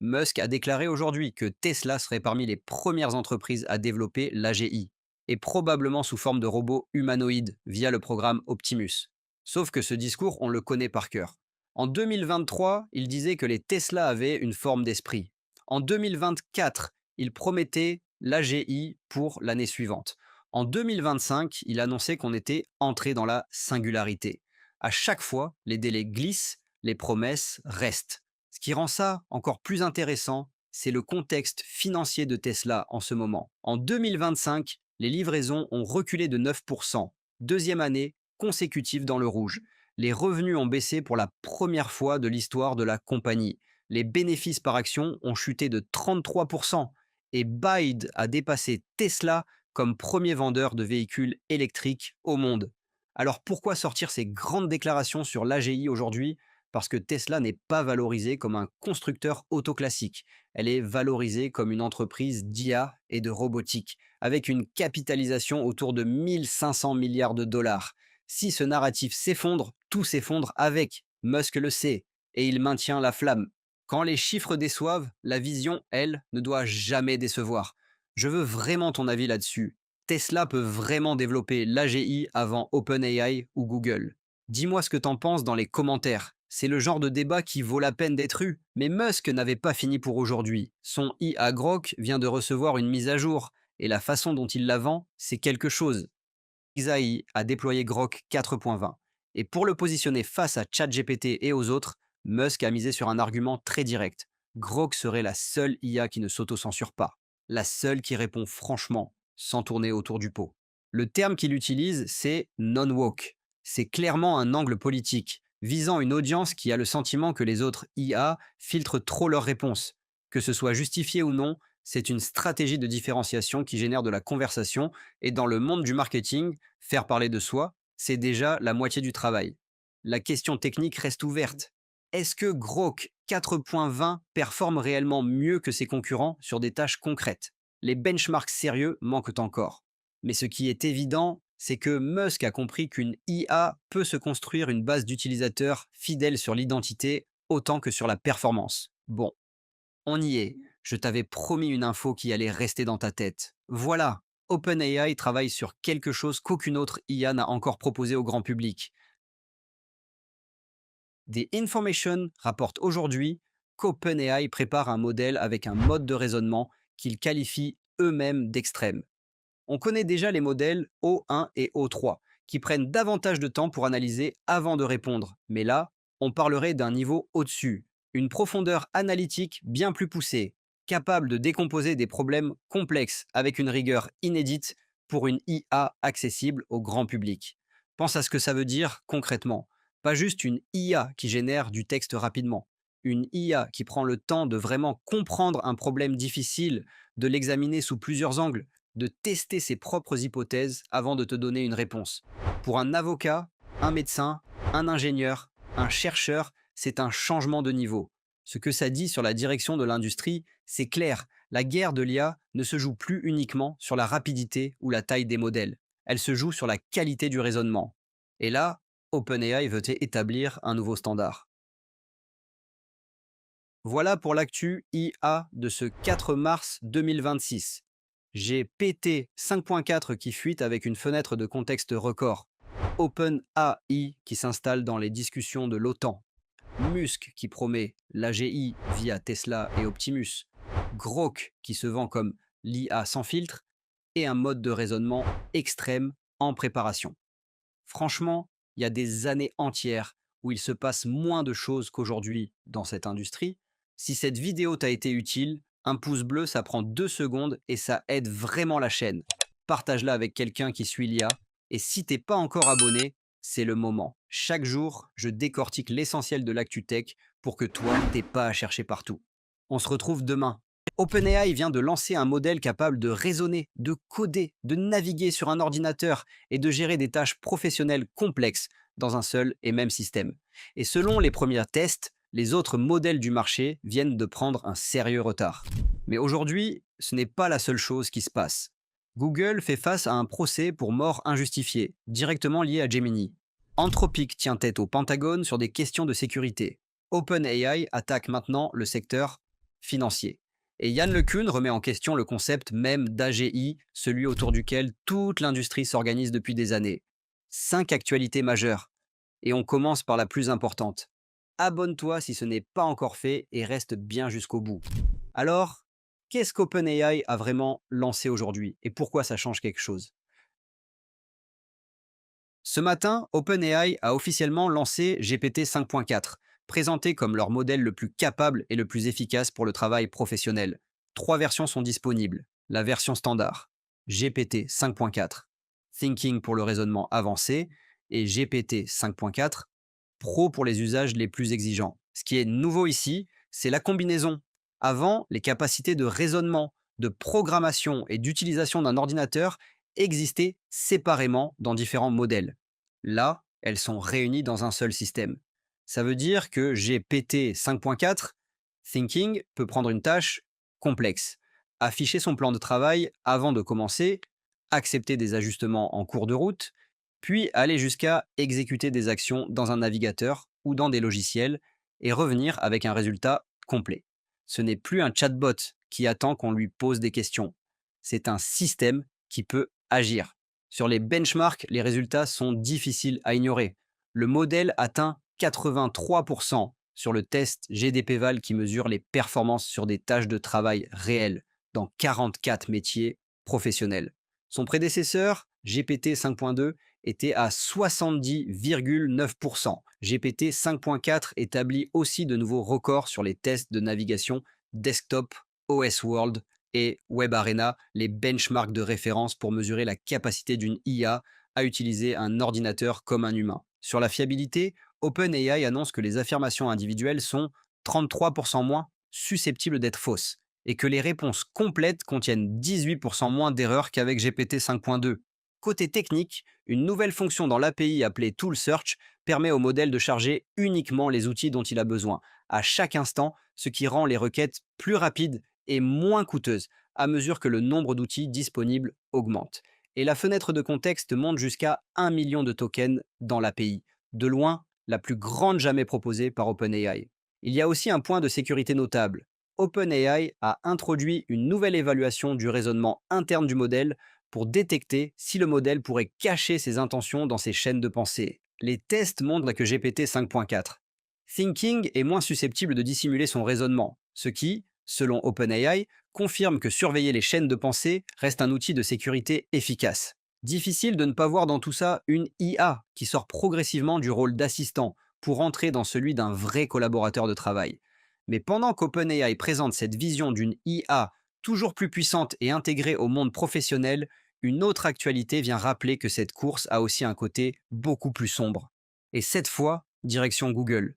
Musk a déclaré aujourd'hui que Tesla serait parmi les premières entreprises à développer l'AGI, et probablement sous forme de robots humanoïdes via le programme Optimus. Sauf que ce discours, on le connaît par cœur. En 2023, il disait que les Tesla avaient une forme d'esprit. En 2024, il promettait l'AGI pour l'année suivante. En 2025, il annonçait qu'on était entré dans la singularité. À chaque fois, les délais glissent, les promesses restent. Ce qui rend ça encore plus intéressant, c'est le contexte financier de Tesla en ce moment. En 2025, les livraisons ont reculé de 9%, deuxième année consécutive dans le rouge. Les revenus ont baissé pour la première fois de l'histoire de la compagnie. Les bénéfices par action ont chuté de 33% et Bide a dépassé Tesla comme premier vendeur de véhicules électriques au monde. Alors pourquoi sortir ces grandes déclarations sur l'AGI aujourd'hui? Parce que Tesla n'est pas valorisée comme un constructeur auto classique. Elle est valorisée comme une entreprise d'IA et de robotique, avec une capitalisation autour de 1500 milliards de dollars. Si ce narratif s'effondre, tout s'effondre avec. Musk le sait, et il maintient la flamme. Quand les chiffres déçoivent, la vision, elle, ne doit jamais décevoir. Je veux vraiment ton avis là-dessus. Tesla peut vraiment développer l'AGI avant OpenAI ou Google. Dis-moi ce que t'en penses dans les commentaires. C'est le genre de débat qui vaut la peine d'être eu. Mais Musk n'avait pas fini pour aujourd'hui. Son IA Grok vient de recevoir une mise à jour, et la façon dont il la vend, c'est quelque chose. Xai a déployé Grok 4.20. Et pour le positionner face à ChatGPT et aux autres, Musk a misé sur un argument très direct. Grok serait la seule IA qui ne s'auto-censure pas. La seule qui répond franchement, sans tourner autour du pot. Le terme qu'il utilise, c'est non-woke. C'est clairement un angle politique, visant une audience qui a le sentiment que les autres IA filtrent trop leurs réponses. Que ce soit justifié ou non, c'est une stratégie de différenciation qui génère de la conversation, et dans le monde du marketing, faire parler de soi, c'est déjà la moitié du travail. La question technique reste ouverte. Est-ce que Grok 4.20 performe réellement mieux que ses concurrents sur des tâches concrètes? Les benchmarks sérieux manquent encore. Mais ce qui est évident, c'est que Musk a compris qu'une IA peut se construire une base d'utilisateurs fidèle sur l'identité autant que sur la performance. Bon, on y est. Je t'avais promis une info qui allait rester dans ta tête. Voilà, OpenAI travaille sur quelque chose qu'aucune autre IA n'a encore proposé au grand public. The Information rapporte aujourd'hui qu'OpenAI prépare un modèle avec un mode de raisonnement qu'ils qualifient eux-mêmes d'extrême. On connaît déjà les modèles O1 et O3, qui prennent davantage de temps pour analyser avant de répondre. Mais là, on parlerait d'un niveau au-dessus, une profondeur analytique bien plus poussée, capable de décomposer des problèmes complexes avec une rigueur inédite pour une IA accessible au grand public. Pense à ce que ça veut dire concrètement. Pas juste une IA qui génère du texte rapidement. Une IA qui prend le temps de vraiment comprendre un problème difficile, de l'examiner sous plusieurs angles, de tester ses propres hypothèses avant de te donner une réponse. Pour un avocat, un médecin, un ingénieur, un chercheur, c'est un changement de niveau. Ce que ça dit sur la direction de l'industrie, c'est clair, la guerre de l'IA ne se joue plus uniquement sur la rapidité ou la taille des modèles, elle se joue sur la qualité du raisonnement. Et là, OpenAI veut établir un nouveau standard. Voilà pour l'actu IA de ce 4 mars 2026. J'ai PT 5.4 qui fuite avec une fenêtre de contexte record. OpenAI qui s'installe dans les discussions de l'OTAN. Musk qui promet l'AGI via Tesla et Optimus. Grok qui se vend comme l'IA sans filtre. Et un mode de raisonnement extrême en préparation. Franchement, il y a des années entières où il se passe moins de choses qu'aujourd'hui dans cette industrie. Si cette vidéo t'a été utile, un pouce bleu, ça prend 2 secondes et ça aide vraiment la chaîne. Partage-la avec quelqu'un qui suit l'IA. Et si t'es pas encore abonné, c'est le moment. Chaque jour, je décortique l'essentiel de l'actu tech pour que toi, t'aies pas à chercher partout. On se retrouve demain. OpenAI vient de lancer un modèle capable de raisonner, de coder, de naviguer sur un ordinateur et de gérer des tâches professionnelles complexes dans un seul et même système. Et selon les premiers tests, les autres modèles du marché viennent de prendre un sérieux retard. Mais aujourd'hui, ce n'est pas la seule chose qui se passe. Google fait face à un procès pour mort injustifiée, directement lié à Gemini. Anthropic tient tête au Pentagone sur des questions de sécurité. OpenAI attaque maintenant le secteur financier. Et Yann LeCun remet en question le concept même d'AGI, celui autour duquel toute l'industrie s'organise depuis des années. 5 actualités majeures. Et on commence par la plus importante. Abonne-toi si ce n'est pas encore fait et reste bien jusqu'au bout. Alors, qu'est-ce qu'OpenAI a vraiment lancé aujourd'hui et pourquoi ça change quelque chose? Ce matin, OpenAI a officiellement lancé GPT 5.4, présenté comme leur modèle le plus capable et le plus efficace pour le travail professionnel. 3 versions sont disponibles. La version standard, GPT 5.4, Thinking pour le raisonnement avancé, et GPT 5.4, Pro pour les usages les plus exigeants. Ce qui est nouveau ici, c'est la combinaison. Avant, les capacités de raisonnement, de programmation et d'utilisation d'un ordinateur existaient séparément dans différents modèles. Là, elles sont réunies dans un seul système. Ça veut dire que GPT 5.4, Thinking, peut prendre une tâche complexe, afficher son plan de travail avant de commencer, accepter des ajustements en cours de route, puis aller jusqu'à exécuter des actions dans un navigateur ou dans des logiciels et revenir avec un résultat complet. Ce n'est plus un chatbot qui attend qu'on lui pose des questions. C'est un système qui peut agir. Sur les benchmarks, les résultats sont difficiles à ignorer. Le modèle atteint 83% sur le test GDPVAL qui mesure les performances sur des tâches de travail réelles dans 44 métiers professionnels. Son prédécesseur, GPT 5.2, était à 70,9%. GPT 5.4 établit aussi de nouveaux records sur les tests de navigation desktop, OS World et Web Arena, les benchmarks de référence pour mesurer la capacité d'une IA à utiliser un ordinateur comme un humain. Sur la fiabilité, OpenAI annonce que les affirmations individuelles sont 33% moins susceptibles d'être fausses et que les réponses complètes contiennent 18% moins d'erreurs qu'avec GPT 5.2. Côté technique, une nouvelle fonction dans l'API appelée Tool Search permet au modèle de charger uniquement les outils dont il a besoin, à chaque instant, ce qui rend les requêtes plus rapides et moins coûteuses à mesure que le nombre d'outils disponibles augmente. Et la fenêtre de contexte monte jusqu'à 1 million de tokens dans l'API, de loin la plus grande jamais proposée par OpenAI. Il y a aussi un point de sécurité notable. OpenAI a introduit une nouvelle évaluation du raisonnement interne du modèle pour détecter si le modèle pourrait cacher ses intentions dans ses chaînes de pensée. Les tests montrent que GPT 5.4 Thinking est moins susceptible de dissimuler son raisonnement, ce qui, selon OpenAI, confirme que surveiller les chaînes de pensée reste un outil de sécurité efficace. Difficile de ne pas voir dans tout ça une IA qui sort progressivement du rôle d'assistant pour entrer dans celui d'un vrai collaborateur de travail. Mais pendant qu'OpenAI présente cette vision d'une IA toujours plus puissante et intégrée au monde professionnel, une autre actualité vient rappeler que cette course a aussi un côté beaucoup plus sombre. Et cette fois, direction Google.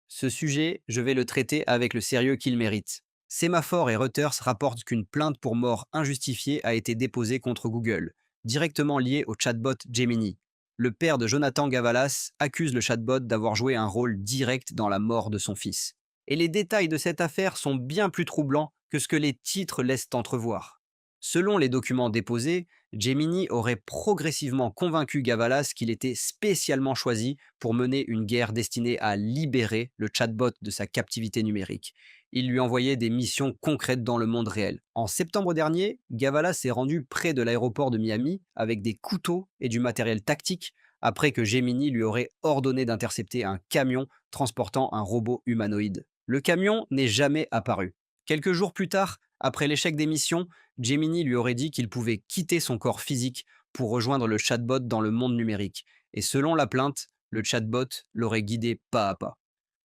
Ce sujet, je vais le traiter avec le sérieux qu'il mérite. Semaphore et Reuters rapportent qu'une plainte pour mort injustifiée a été déposée contre Google, directement liée au chatbot Gemini. Le père de Jonathan Gavalas accuse le chatbot d'avoir joué un rôle direct dans la mort de son fils. Et les détails de cette affaire sont bien plus troublants que ce que les titres laissent entrevoir. Selon les documents déposés, Gemini aurait progressivement convaincu Gavalas qu'il était spécialement choisi pour mener une guerre destinée à libérer le chatbot de sa captivité numérique. Il lui envoyait des missions concrètes dans le monde réel. En septembre dernier, Gavalas s'est rendu près de l'aéroport de Miami avec des couteaux et du matériel tactique après que Gemini lui aurait ordonné d'intercepter un camion transportant un robot humanoïde. Le camion n'est jamais apparu. Quelques jours plus tard, après l'échec des missions, Gemini lui aurait dit qu'il pouvait quitter son corps physique pour rejoindre le chatbot dans le monde numérique. Et selon la plainte, le chatbot l'aurait guidé pas à pas.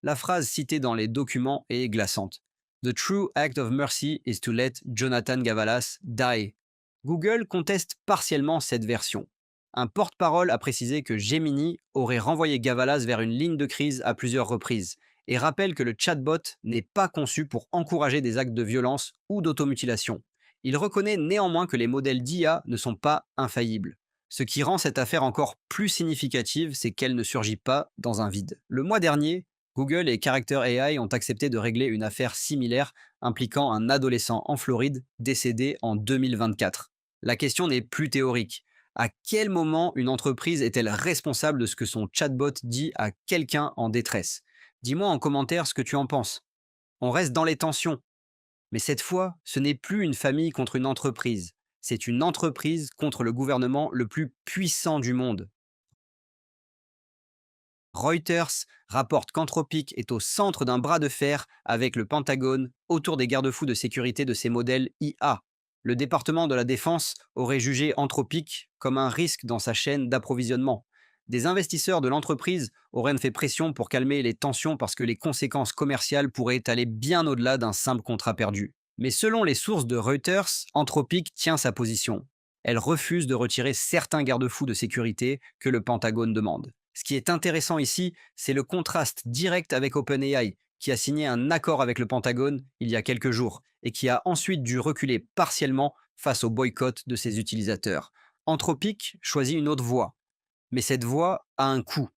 La phrase citée dans les documents est glaçante. The true act of mercy is to let Jonathan Gavalas die. Google conteste partiellement cette version. Un porte-parole a précisé que Gemini aurait renvoyé Gavalas vers une ligne de crise à plusieurs reprises et rappelle que le chatbot n'est pas conçu pour encourager des actes de violence ou d'automutilation. Il reconnaît néanmoins que les modèles d'IA ne sont pas infaillibles. Ce qui rend cette affaire encore plus significative, c'est qu'elle ne surgit pas dans un vide. Le mois dernier, Google et Character AI ont accepté de régler une affaire similaire impliquant un adolescent en Floride décédé en 2024. La question n'est plus théorique. À quel moment une entreprise est-elle responsable de ce que son chatbot dit à quelqu'un en détresse? Dis-moi en commentaire ce que tu en penses. On reste dans les tensions. Mais cette fois, ce n'est plus une famille contre une entreprise. C'est une entreprise contre le gouvernement le plus puissant du monde. Reuters rapporte qu'Anthropic est au centre d'un bras de fer avec le Pentagone autour des garde-fous de sécurité de ses modèles IA. Le département de la Défense aurait jugé Anthropic comme un risque dans sa chaîne d'approvisionnement. Des investisseurs de l'entreprise auraient fait pression pour calmer les tensions parce que les conséquences commerciales pourraient aller bien au-delà d'un simple contrat perdu. Mais selon les sources de Reuters, Anthropic tient sa position. Elle refuse de retirer certains garde-fous de sécurité que le Pentagone demande. Ce qui est intéressant ici, c'est le contraste direct avec OpenAI, qui a signé un accord avec le Pentagone il y a quelques jours et qui a ensuite dû reculer partiellement face au boycott de ses utilisateurs. Anthropic choisit une autre voie, mais cette voie a un coût.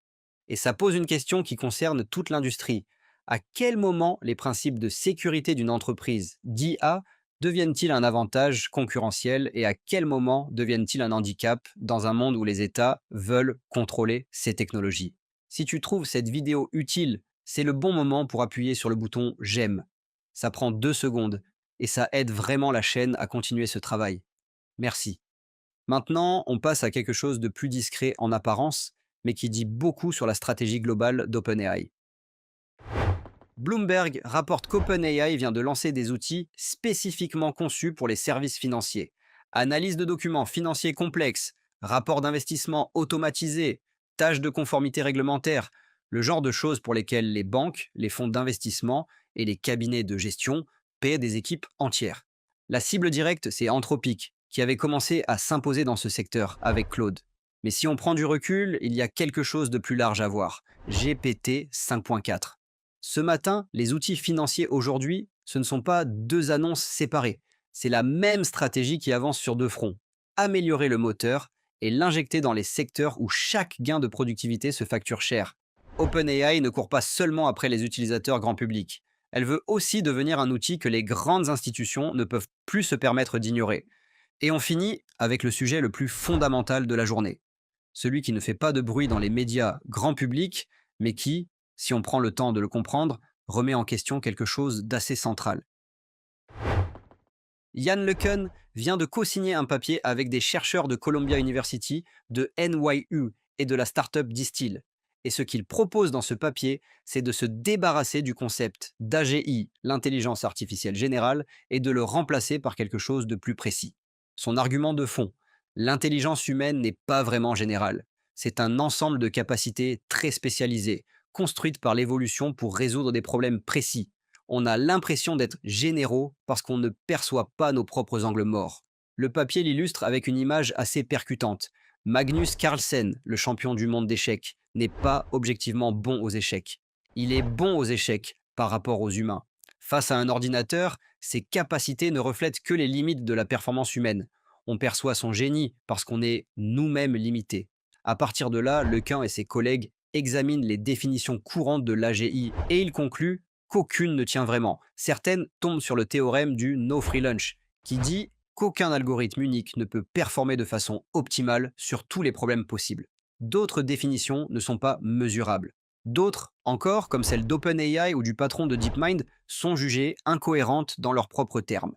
Et ça pose une question qui concerne toute l'industrie. À quel moment les principes de sécurité d'une entreprise d'IA deviennent-ils un avantage concurrentiel et à quel moment deviennent-ils un handicap dans un monde où les États veulent contrôler ces technologies? Si tu trouves cette vidéo utile, c'est le bon moment pour appuyer sur le bouton j'aime. Ça prend 2 secondes et ça aide vraiment la chaîne à continuer ce travail. Merci. Maintenant, on passe à quelque chose de plus discret en apparence, mais qui dit beaucoup sur la stratégie globale d'OpenAI. Bloomberg rapporte qu'OpenAI vient de lancer des outils spécifiquement conçus pour les services financiers. Analyse de documents financiers complexes, rapports d'investissement automatisés, tâches de conformité réglementaire, le genre de choses pour lesquelles les banques, les fonds d'investissement et les cabinets de gestion paient des équipes entières. La cible directe, c'est Anthropic, qui avait commencé à s'imposer dans ce secteur avec Claude. Mais si on prend du recul, il y a quelque chose de plus large à voir. GPT 5.4. Ce matin, les outils financiers aujourd'hui, ce ne sont pas 2 annonces séparées. C'est la même stratégie qui avance sur 2 fronts. Améliorer le moteur et l'injecter dans les secteurs où chaque gain de productivité se facture cher. OpenAI ne court pas seulement après les utilisateurs grand public. Elle veut aussi devenir un outil que les grandes institutions ne peuvent plus se permettre d'ignorer. Et on finit avec le sujet le plus fondamental de la journée. Celui qui ne fait pas de bruit dans les médias grand public, mais qui, si on prend le temps de le comprendre, remet en question quelque chose d'assez central. Yann LeCun vient de co-signer un papier avec des chercheurs de Columbia University, de NYU et de la startup Distill. Et ce qu'il propose dans ce papier, c'est de se débarrasser du concept d'AGI, l'intelligence artificielle générale, et de le remplacer par quelque chose de plus précis. Son argument de fond, l'intelligence humaine n'est pas vraiment générale. C'est un ensemble de capacités très spécialisées, construites par l'évolution pour résoudre des problèmes précis. On a l'impression d'être généraux parce qu'on ne perçoit pas nos propres angles morts. Le papier l'illustre avec une image assez percutante. Magnus Carlsen, le champion du monde d'échecs, n'est pas objectivement bon aux échecs. Il est bon aux échecs par rapport aux humains. Face à un ordinateur, ses capacités ne reflètent que les limites de la performance humaine. On perçoit son génie parce qu'on est nous-mêmes limités. À partir de là, LeCun et ses collègues examinent les définitions courantes de l'AGI et ils concluent qu'aucune ne tient vraiment. Certaines tombent sur le théorème du no free lunch, qui dit qu'aucun algorithme unique ne peut performer de façon optimale sur tous les problèmes possibles. D'autres définitions ne sont pas mesurables. D'autres, encore, comme celle d'OpenAI ou du patron de DeepMind, sont jugées incohérentes dans leurs propres termes.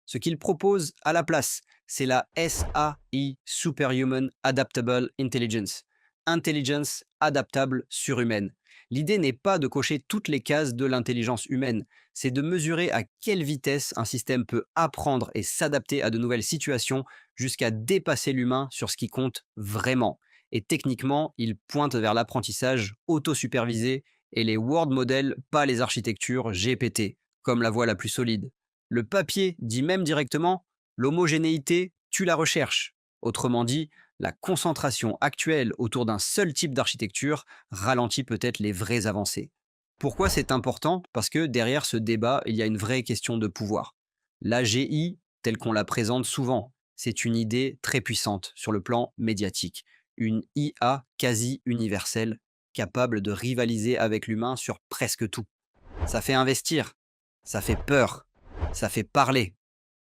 Ce qu'ils proposent à la place, c'est la SAI, Superhuman Adaptable Intelligence, intelligence adaptable surhumaine. L'idée n'est pas de cocher toutes les cases de l'intelligence humaine, c'est de mesurer à quelle vitesse un système peut apprendre et s'adapter à de nouvelles situations jusqu'à dépasser l'humain sur ce qui compte vraiment. Et techniquement, il pointe vers l'apprentissage auto-supervisé et les world models, pas les architectures GPT, comme la voie la plus solide. Le papier dit même directement « l'homogénéité tue la recherche ». Autrement dit, la concentration actuelle autour d'un seul type d'architecture ralentit peut-être les vraies avancées. Pourquoi c'est important? Parce que derrière ce débat, il y a une vraie question de pouvoir. L'AGI, telle qu'on la présente souvent, c'est une idée très puissante sur le plan médiatique. Une IA quasi universelle, capable de rivaliser avec l'humain sur presque tout. Ça fait investir, ça fait peur, ça fait parler.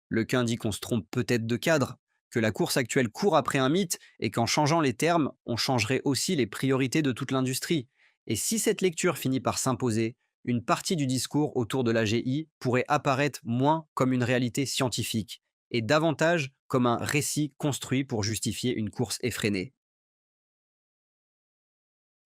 Lequin dit qu'on se trompe peut-être de cadre, que la course actuelle court après un mythe et qu'en changeant les termes, on changerait aussi les priorités de toute l'industrie. Et si cette lecture finit par s'imposer, une partie du discours autour de l'AGI pourrait apparaître moins comme une réalité scientifique et davantage comme un récit construit pour justifier une course effrénée.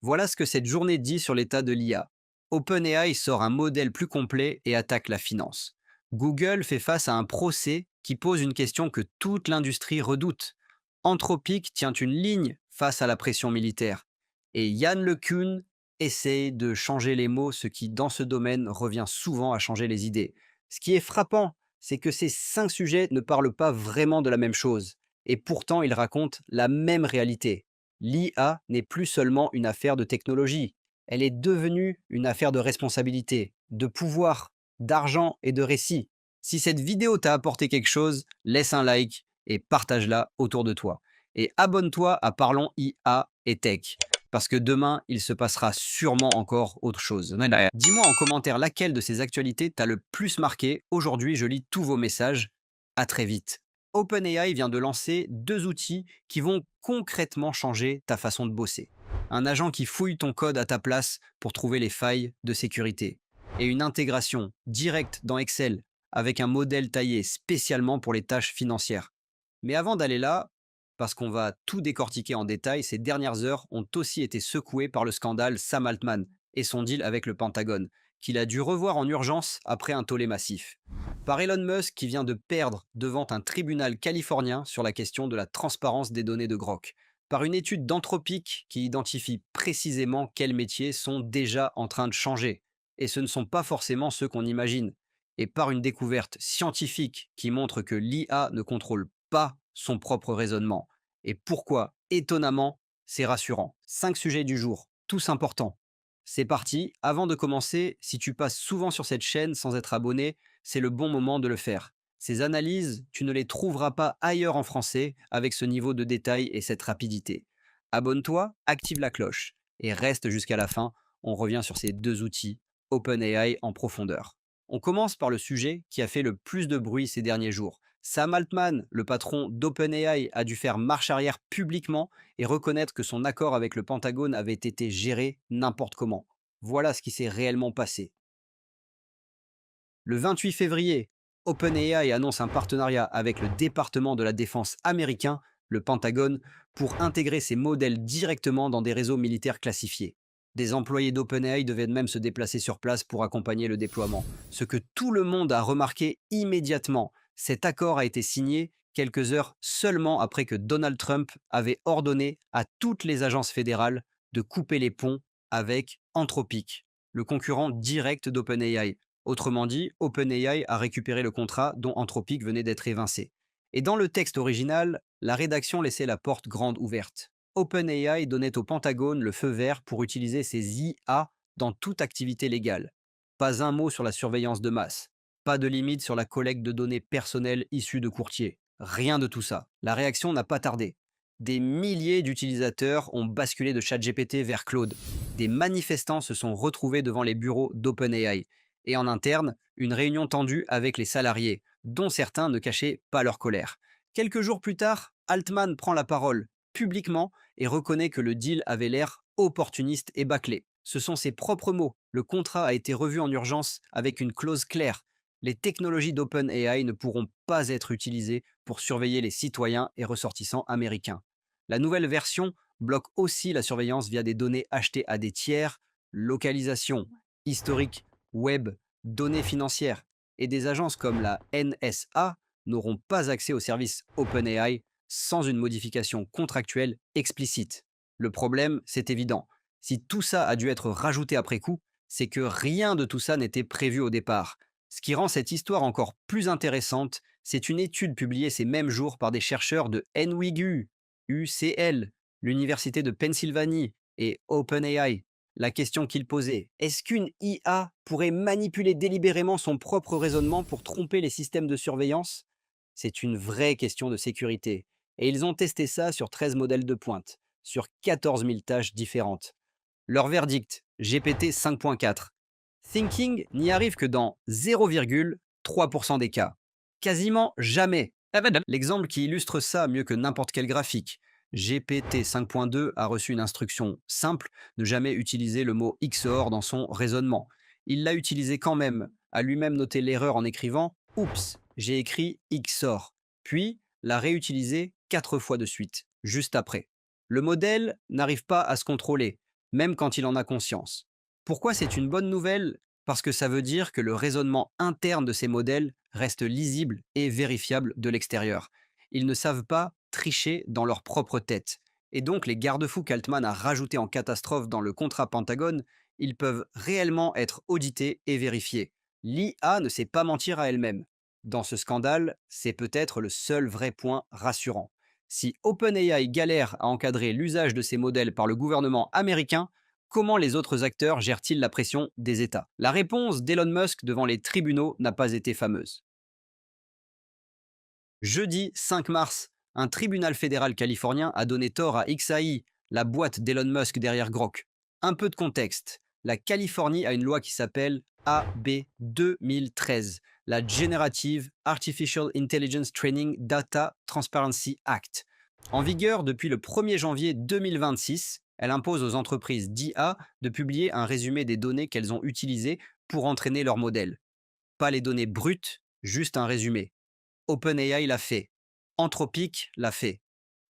Voilà ce que cette journée dit sur l'état de l'IA. OpenAI sort un modèle plus complet et attaque la finance. Google fait face à un procès qui pose une question que toute l'industrie redoute. Anthropic tient une ligne face à la pression militaire. Et Yann LeCun essaye de changer les mots, ce qui, dans ce domaine, revient souvent à changer les idées. Ce qui est frappant, c'est que ces 5 sujets ne parlent pas vraiment de la même chose. Et pourtant, ils racontent la même réalité. L'IA n'est plus seulement une affaire de technologie, elle est devenue une affaire de responsabilité, de pouvoir, d'argent et de récit. Si cette vidéo t'a apporté quelque chose, laisse un like et partage-la autour de toi. Et abonne-toi à Parlons IA et Tech, parce que demain, il se passera sûrement encore autre chose. Dis-moi en commentaire laquelle de ces actualités t'a le plus marqué. Aujourd'hui, je lis tous vos messages. À très vite. OpenAI vient de lancer 2 outils qui vont concrètement changer ta façon de bosser. Un agent qui fouille ton code à ta place pour trouver les failles de sécurité. Et une intégration directe dans Excel avec un modèle taillé spécialement pour les tâches financières. Mais avant d'aller là, parce qu'on va tout décortiquer en détail, ces dernières heures ont aussi été secouées par le scandale Sam Altman et son deal avec le Pentagone, qu'il a dû revoir en urgence après un tollé massif. Par Elon Musk qui vient de perdre devant un tribunal californien sur la question de la transparence des données de Grok. Par une étude d'Anthropic qui identifie précisément quels métiers sont déjà en train de changer. Et ce ne sont pas forcément ceux qu'on imagine. Et par une découverte scientifique qui montre que l'IA ne contrôle pas son propre raisonnement. Et pourquoi, étonnamment, c'est rassurant. 5 sujets du jour, tous importants. C'est parti. Avant de commencer, si tu passes souvent sur cette chaîne sans être abonné, c'est le bon moment de le faire. Ces analyses, tu ne les trouveras pas ailleurs en français avec ce niveau de détail et cette rapidité. Abonne-toi, active la cloche et reste jusqu'à la fin. On revient sur ces 2 outils, OpenAI en profondeur. On commence par le sujet qui a fait le plus de bruit ces derniers jours. Sam Altman, le patron d'OpenAI, a dû faire marche arrière publiquement et reconnaître que son accord avec le Pentagone avait été géré n'importe comment. Voilà ce qui s'est réellement passé. Le 28 février, OpenAI annonce un partenariat avec le département de la défense américain, le Pentagone, pour intégrer ses modèles directement dans des réseaux militaires classifiés. Des employés d'OpenAI devaient même se déplacer sur place pour accompagner le déploiement. Ce que tout le monde a remarqué immédiatement, cet accord a été signé quelques heures seulement après que Donald Trump avait ordonné à toutes les agences fédérales de couper les ponts avec Anthropic, le concurrent direct d'OpenAI. Autrement dit, OpenAI a récupéré le contrat dont Anthropic venait d'être évincé. Et dans le texte original, la rédaction laissait la porte grande ouverte. OpenAI donnait au Pentagone le feu vert pour utiliser ses IA dans toute activité légale. Pas un mot sur la surveillance de masse. Pas de limite sur la collecte de données personnelles issues de courtiers. Rien de tout ça. La réaction n'a pas tardé. Des milliers d'utilisateurs ont basculé de ChatGPT vers Claude. Des manifestants se sont retrouvés devant les bureaux d'OpenAI. Et en interne, une réunion tendue avec les salariés, dont certains ne cachaient pas leur colère. Quelques jours plus tard, Altman prend la parole publiquement et reconnaît que le deal avait l'air opportuniste et bâclé. Ce sont ses propres mots. Le contrat a été revu en urgence avec une clause claire. Les technologies d'OpenAI ne pourront pas être utilisées pour surveiller les citoyens et ressortissants américains. La nouvelle version bloque aussi la surveillance via des données achetées à des tiers, localisation, historique, web, données financières. Et des agences comme la NSA n'auront pas accès aux services OpenAI sans une modification contractuelle explicite. Le problème, c'est évident. Si tout ça a dû être rajouté après coup, c'est que rien de tout ça n'était prévu au départ. Ce qui rend cette histoire encore plus intéressante, c'est une étude publiée ces mêmes jours par des chercheurs de NWIGU, UCL, l'Université de Pennsylvanie et OpenAI. La question qu'il posait, est-ce qu'une IA pourrait manipuler délibérément son propre raisonnement pour tromper les systèmes de surveillance? C'est une vraie question de sécurité. Et ils ont testé ça sur 13 modèles de pointe, sur 14 000 tâches différentes. Leur verdict, GPT 5.4. Thinking n'y arrive que dans 0,3% des cas. Quasiment jamais. L'exemple qui illustre ça mieux que n'importe quel graphique. GPT 5.2 a reçu une instruction simple, ne jamais utiliser le mot XOR dans son raisonnement. Il l'a utilisé quand même, a lui-même noté l'erreur en écrivant Oups, j'ai écrit XOR, puis l'a réutilisé 4 fois de suite, juste après. Le modèle n'arrive pas à se contrôler, même quand il en a conscience. Pourquoi c'est une bonne nouvelle? Parce que ça veut dire que le raisonnement interne de ces modèles reste lisible et vérifiable de l'extérieur. Ils ne savent pas tricher dans leur propre tête. Et donc les garde-fous qu'Altman a rajoutés en catastrophe dans le contrat Pentagone, ils peuvent réellement être audités et vérifiés. L'IA ne sait pas mentir à elle-même. Dans ce scandale, c'est peut-être le seul vrai point rassurant. Si OpenAI galère à encadrer l'usage de ces modèles par le gouvernement américain, comment les autres acteurs gèrent-ils la pression des États? La réponse d'Elon Musk devant les tribunaux n'a pas été fameuse. Jeudi 5 mars, un tribunal fédéral californien a donné tort à XAI, la boîte d'Elon Musk derrière Grok. Un peu de contexte. La Californie a une loi qui s'appelle AB 2013, la Generative Artificial Intelligence Training Data Transparency Act. En vigueur depuis le 1er janvier 2026, elle impose aux entreprises d'IA de publier un résumé des données qu'elles ont utilisées pour entraîner leur modèle. Pas les données brutes, juste un résumé. OpenAI l'a fait. Anthropic l'a fait.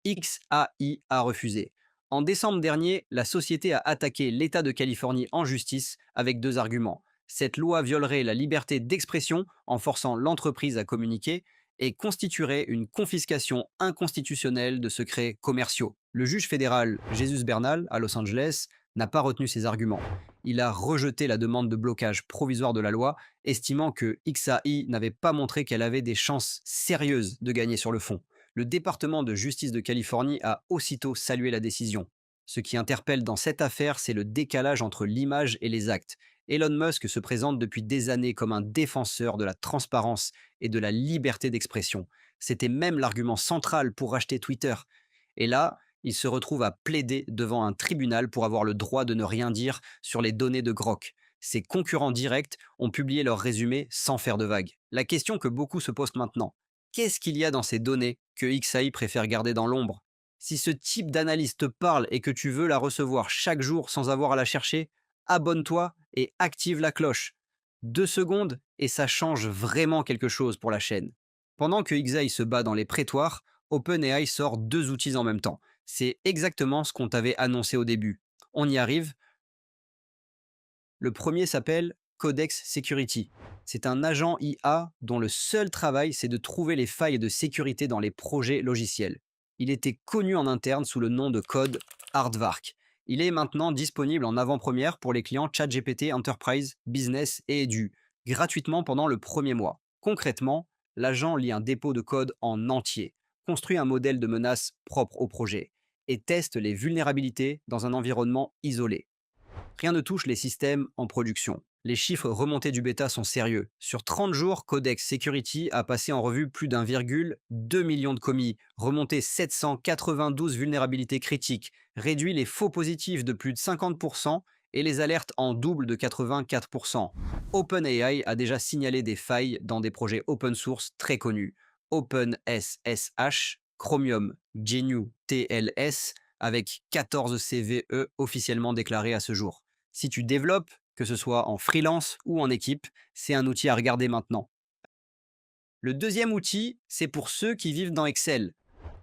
XAI a refusé. En décembre dernier, la société a attaqué l'État de Californie en justice avec 2 arguments. Cette loi violerait la liberté d'expression en forçant l'entreprise à communiquer et constituerait une confiscation inconstitutionnelle de secrets commerciaux. Le juge fédéral Jesus Bernal, à Los Angeles, n'a pas retenu ces arguments. Il a rejeté la demande de blocage provisoire de la loi, estimant que XAI n'avait pas montré qu'elle avait des chances sérieuses de gagner sur le fond. Le département de justice de Californie a aussitôt salué la décision. Ce qui interpelle dans cette affaire, c'est le décalage entre l'image et les actes. Elon Musk se présente depuis des années comme un défenseur de la transparence et de la liberté d'expression. C'était même l'argument central pour racheter Twitter. Et là, il se retrouve à plaider devant un tribunal pour avoir le droit de ne rien dire sur les données de Grok. Ses concurrents directs ont publié leur résumé sans faire de vagues. La question que beaucoup se posent maintenant, qu'est-ce qu'il y a dans ces données que XAI préfère garder dans l'ombre? Si ce type d'analyse te parle et que tu veux la recevoir chaque jour sans avoir à la chercher, abonne-toi et active la cloche. 2 secondes et ça change vraiment quelque chose pour la chaîne. Pendant que XAI se bat dans les prétoires, OpenAI sort 2 outils en même temps. C'est exactement ce qu'on t'avait annoncé au début. On y arrive. Le premier s'appelle Codex Security. C'est un agent IA dont le seul travail, c'est de trouver les failles de sécurité dans les projets logiciels. Il était connu en interne sous le nom de code Aardvark. Il est maintenant disponible en avant-première pour les clients ChatGPT Enterprise, Business et Edu, gratuitement pendant le premier mois. Concrètement, l'agent lit un dépôt de code en entier, construit un modèle de menace propre au projet et teste les vulnérabilités dans un environnement isolé. Rien ne touche les systèmes en production. Les chiffres remontés du bêta sont sérieux. Sur 30 jours, Codex Security a passé en revue plus d'1,2 million de commis, remonté 792 vulnérabilités critiques, réduit les faux positifs de plus de 50% et les alertes en double de 84%. OpenAI a déjà signalé des failles dans des projets open source très connus. OpenSSH, Chromium, GNU TLS, avec 14 CVE officiellement déclarés à ce jour. Si tu développes, que ce soit en freelance ou en équipe, c'est un outil à regarder maintenant. Le deuxième outil, c'est pour ceux qui vivent dans Excel.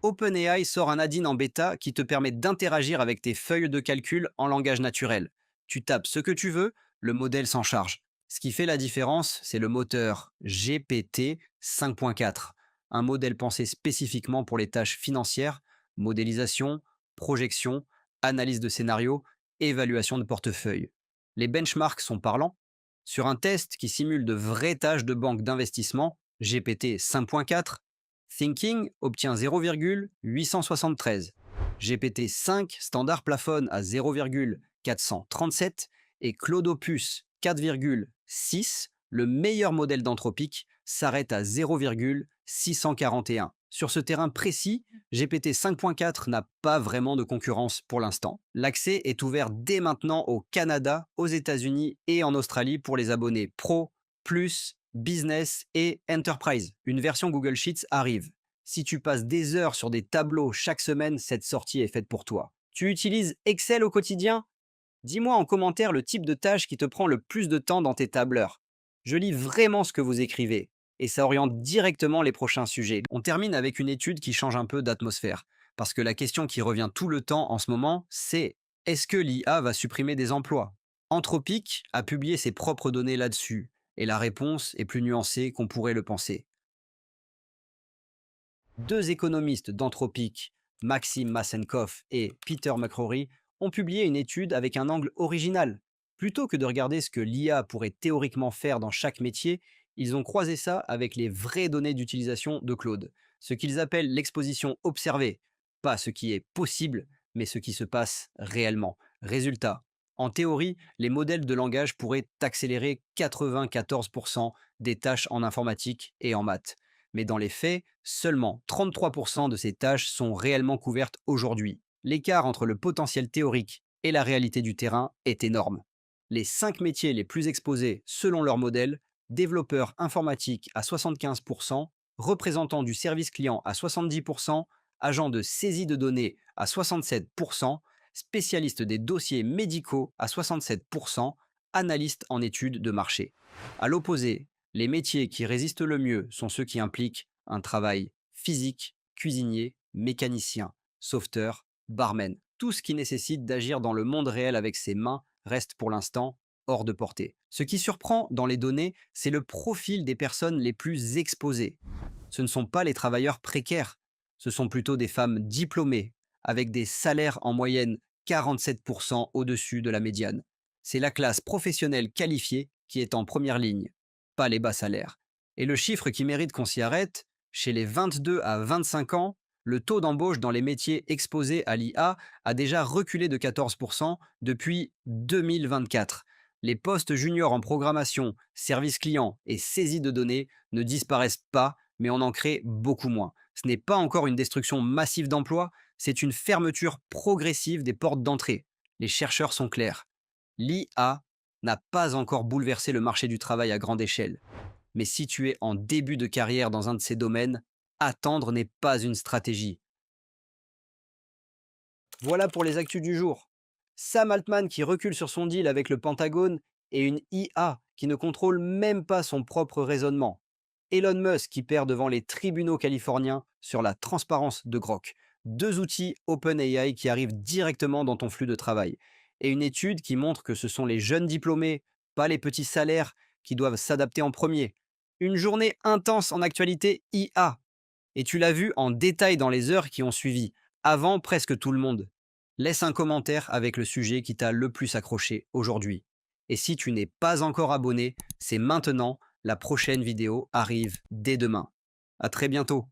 OpenAI sort un add-in en bêta qui te permet d'interagir avec tes feuilles de calcul en langage naturel. Tu tapes ce que tu veux, le modèle s'en charge. Ce qui fait la différence, c'est le moteur GPT 5.4, un modèle pensé spécifiquement pour les tâches financières, modélisation, projection, analyse de scénario, évaluation de portefeuille. Les benchmarks sont parlants. Sur un test qui simule de vraies tâches de banque d'investissement, GPT 5.4, Thinking obtient 0,873. GPT 5 standard plafonne à 437 et Cloudopus 4,6, le meilleur modèle d'Anthropic, s'arrête à 0,641. Sur ce terrain précis, GPT 5.4 n'a pas vraiment de concurrence pour l'instant. L'accès est ouvert dès maintenant au Canada, aux États-Unis et en Australie pour les abonnés Pro, Plus, Business et Enterprise. Une version Google Sheets arrive. Si tu passes des heures sur des tableaux chaque semaine, cette sortie est faite pour toi. Tu utilises Excel au quotidien? Dis-moi en commentaire le type de tâche qui te prend le plus de temps dans tes tableurs. Je lis vraiment ce que vous écrivez et ça oriente directement les prochains sujets. On termine avec une étude qui change un peu d'atmosphère. Parce que la question qui revient tout le temps en ce moment, c'est est-ce que l'IA va supprimer des emplois? Anthropic a publié ses propres données là-dessus et la réponse est plus nuancée qu'on pourrait le penser. Deux économistes d'Anthropic, Maxime Massenkoff et Peter McCrory, ont publié une étude avec un angle original. Plutôt que de regarder ce que l'IA pourrait théoriquement faire dans chaque métier, ils ont croisé ça avec les vraies données d'utilisation de Claude, ce qu'ils appellent l'exposition observée, pas ce qui est possible, mais ce qui se passe réellement. Résultat, en théorie, les modèles de langage pourraient accélérer 94% des tâches en informatique et en maths. Mais dans les faits, seulement 33% de ces tâches sont réellement couvertes aujourd'hui. L'écart entre le potentiel théorique et la réalité du terrain est énorme. Les 5 métiers les plus exposés selon leur modèle, développeur informatique à 75%, représentant du service client à 70%, agent de saisie de données à 67%, spécialiste des dossiers médicaux à 67%, analyste en études de marché. À l'opposé, les métiers qui résistent le mieux sont ceux qui impliquent un travail physique, cuisinier, mécanicien, sauveteur, barman. Tout ce qui nécessite d'agir dans le monde réel avec ses mains reste pour l'instant hors de portée. Ce qui surprend dans les données, c'est le profil des personnes les plus exposées. Ce ne sont pas les travailleurs précaires, ce sont plutôt des femmes diplômées, avec des salaires en moyenne 47% au-dessus de la médiane. C'est la classe professionnelle qualifiée qui est en première ligne, pas les bas salaires. Et le chiffre qui mérite qu'on s'y arrête, chez les 22 à 25 ans, le taux d'embauche dans les métiers exposés à l'IA a déjà reculé de 14% depuis 2024. Les postes juniors en programmation, service client et saisie de données ne disparaissent pas, mais on en crée beaucoup moins. Ce n'est pas encore une destruction massive d'emplois, c'est une fermeture progressive des portes d'entrée. Les chercheurs sont clairs. L'IA n'a pas encore bouleversé le marché du travail à grande échelle. Mais si tu es en début de carrière dans un de ces domaines, attendre n'est pas une stratégie. Voilà pour les actus du jour. Sam Altman qui recule sur son deal avec le Pentagone et une IA qui ne contrôle même pas son propre raisonnement. Elon Musk qui perd devant les tribunaux californiens sur la transparence de Grok. Deux outils OpenAI qui arrivent directement dans ton flux de travail. Et une étude qui montre que ce sont les jeunes diplômés, pas les petits salaires, qui doivent s'adapter en premier. Une journée intense en actualité IA. Et tu l'as vu en détail dans les heures qui ont suivi, avant presque tout le monde. Laisse un commentaire avec le sujet qui t'a le plus accroché aujourd'hui. Et si tu n'es pas encore abonné, c'est maintenant, la prochaine vidéo arrive dès demain. À très bientôt.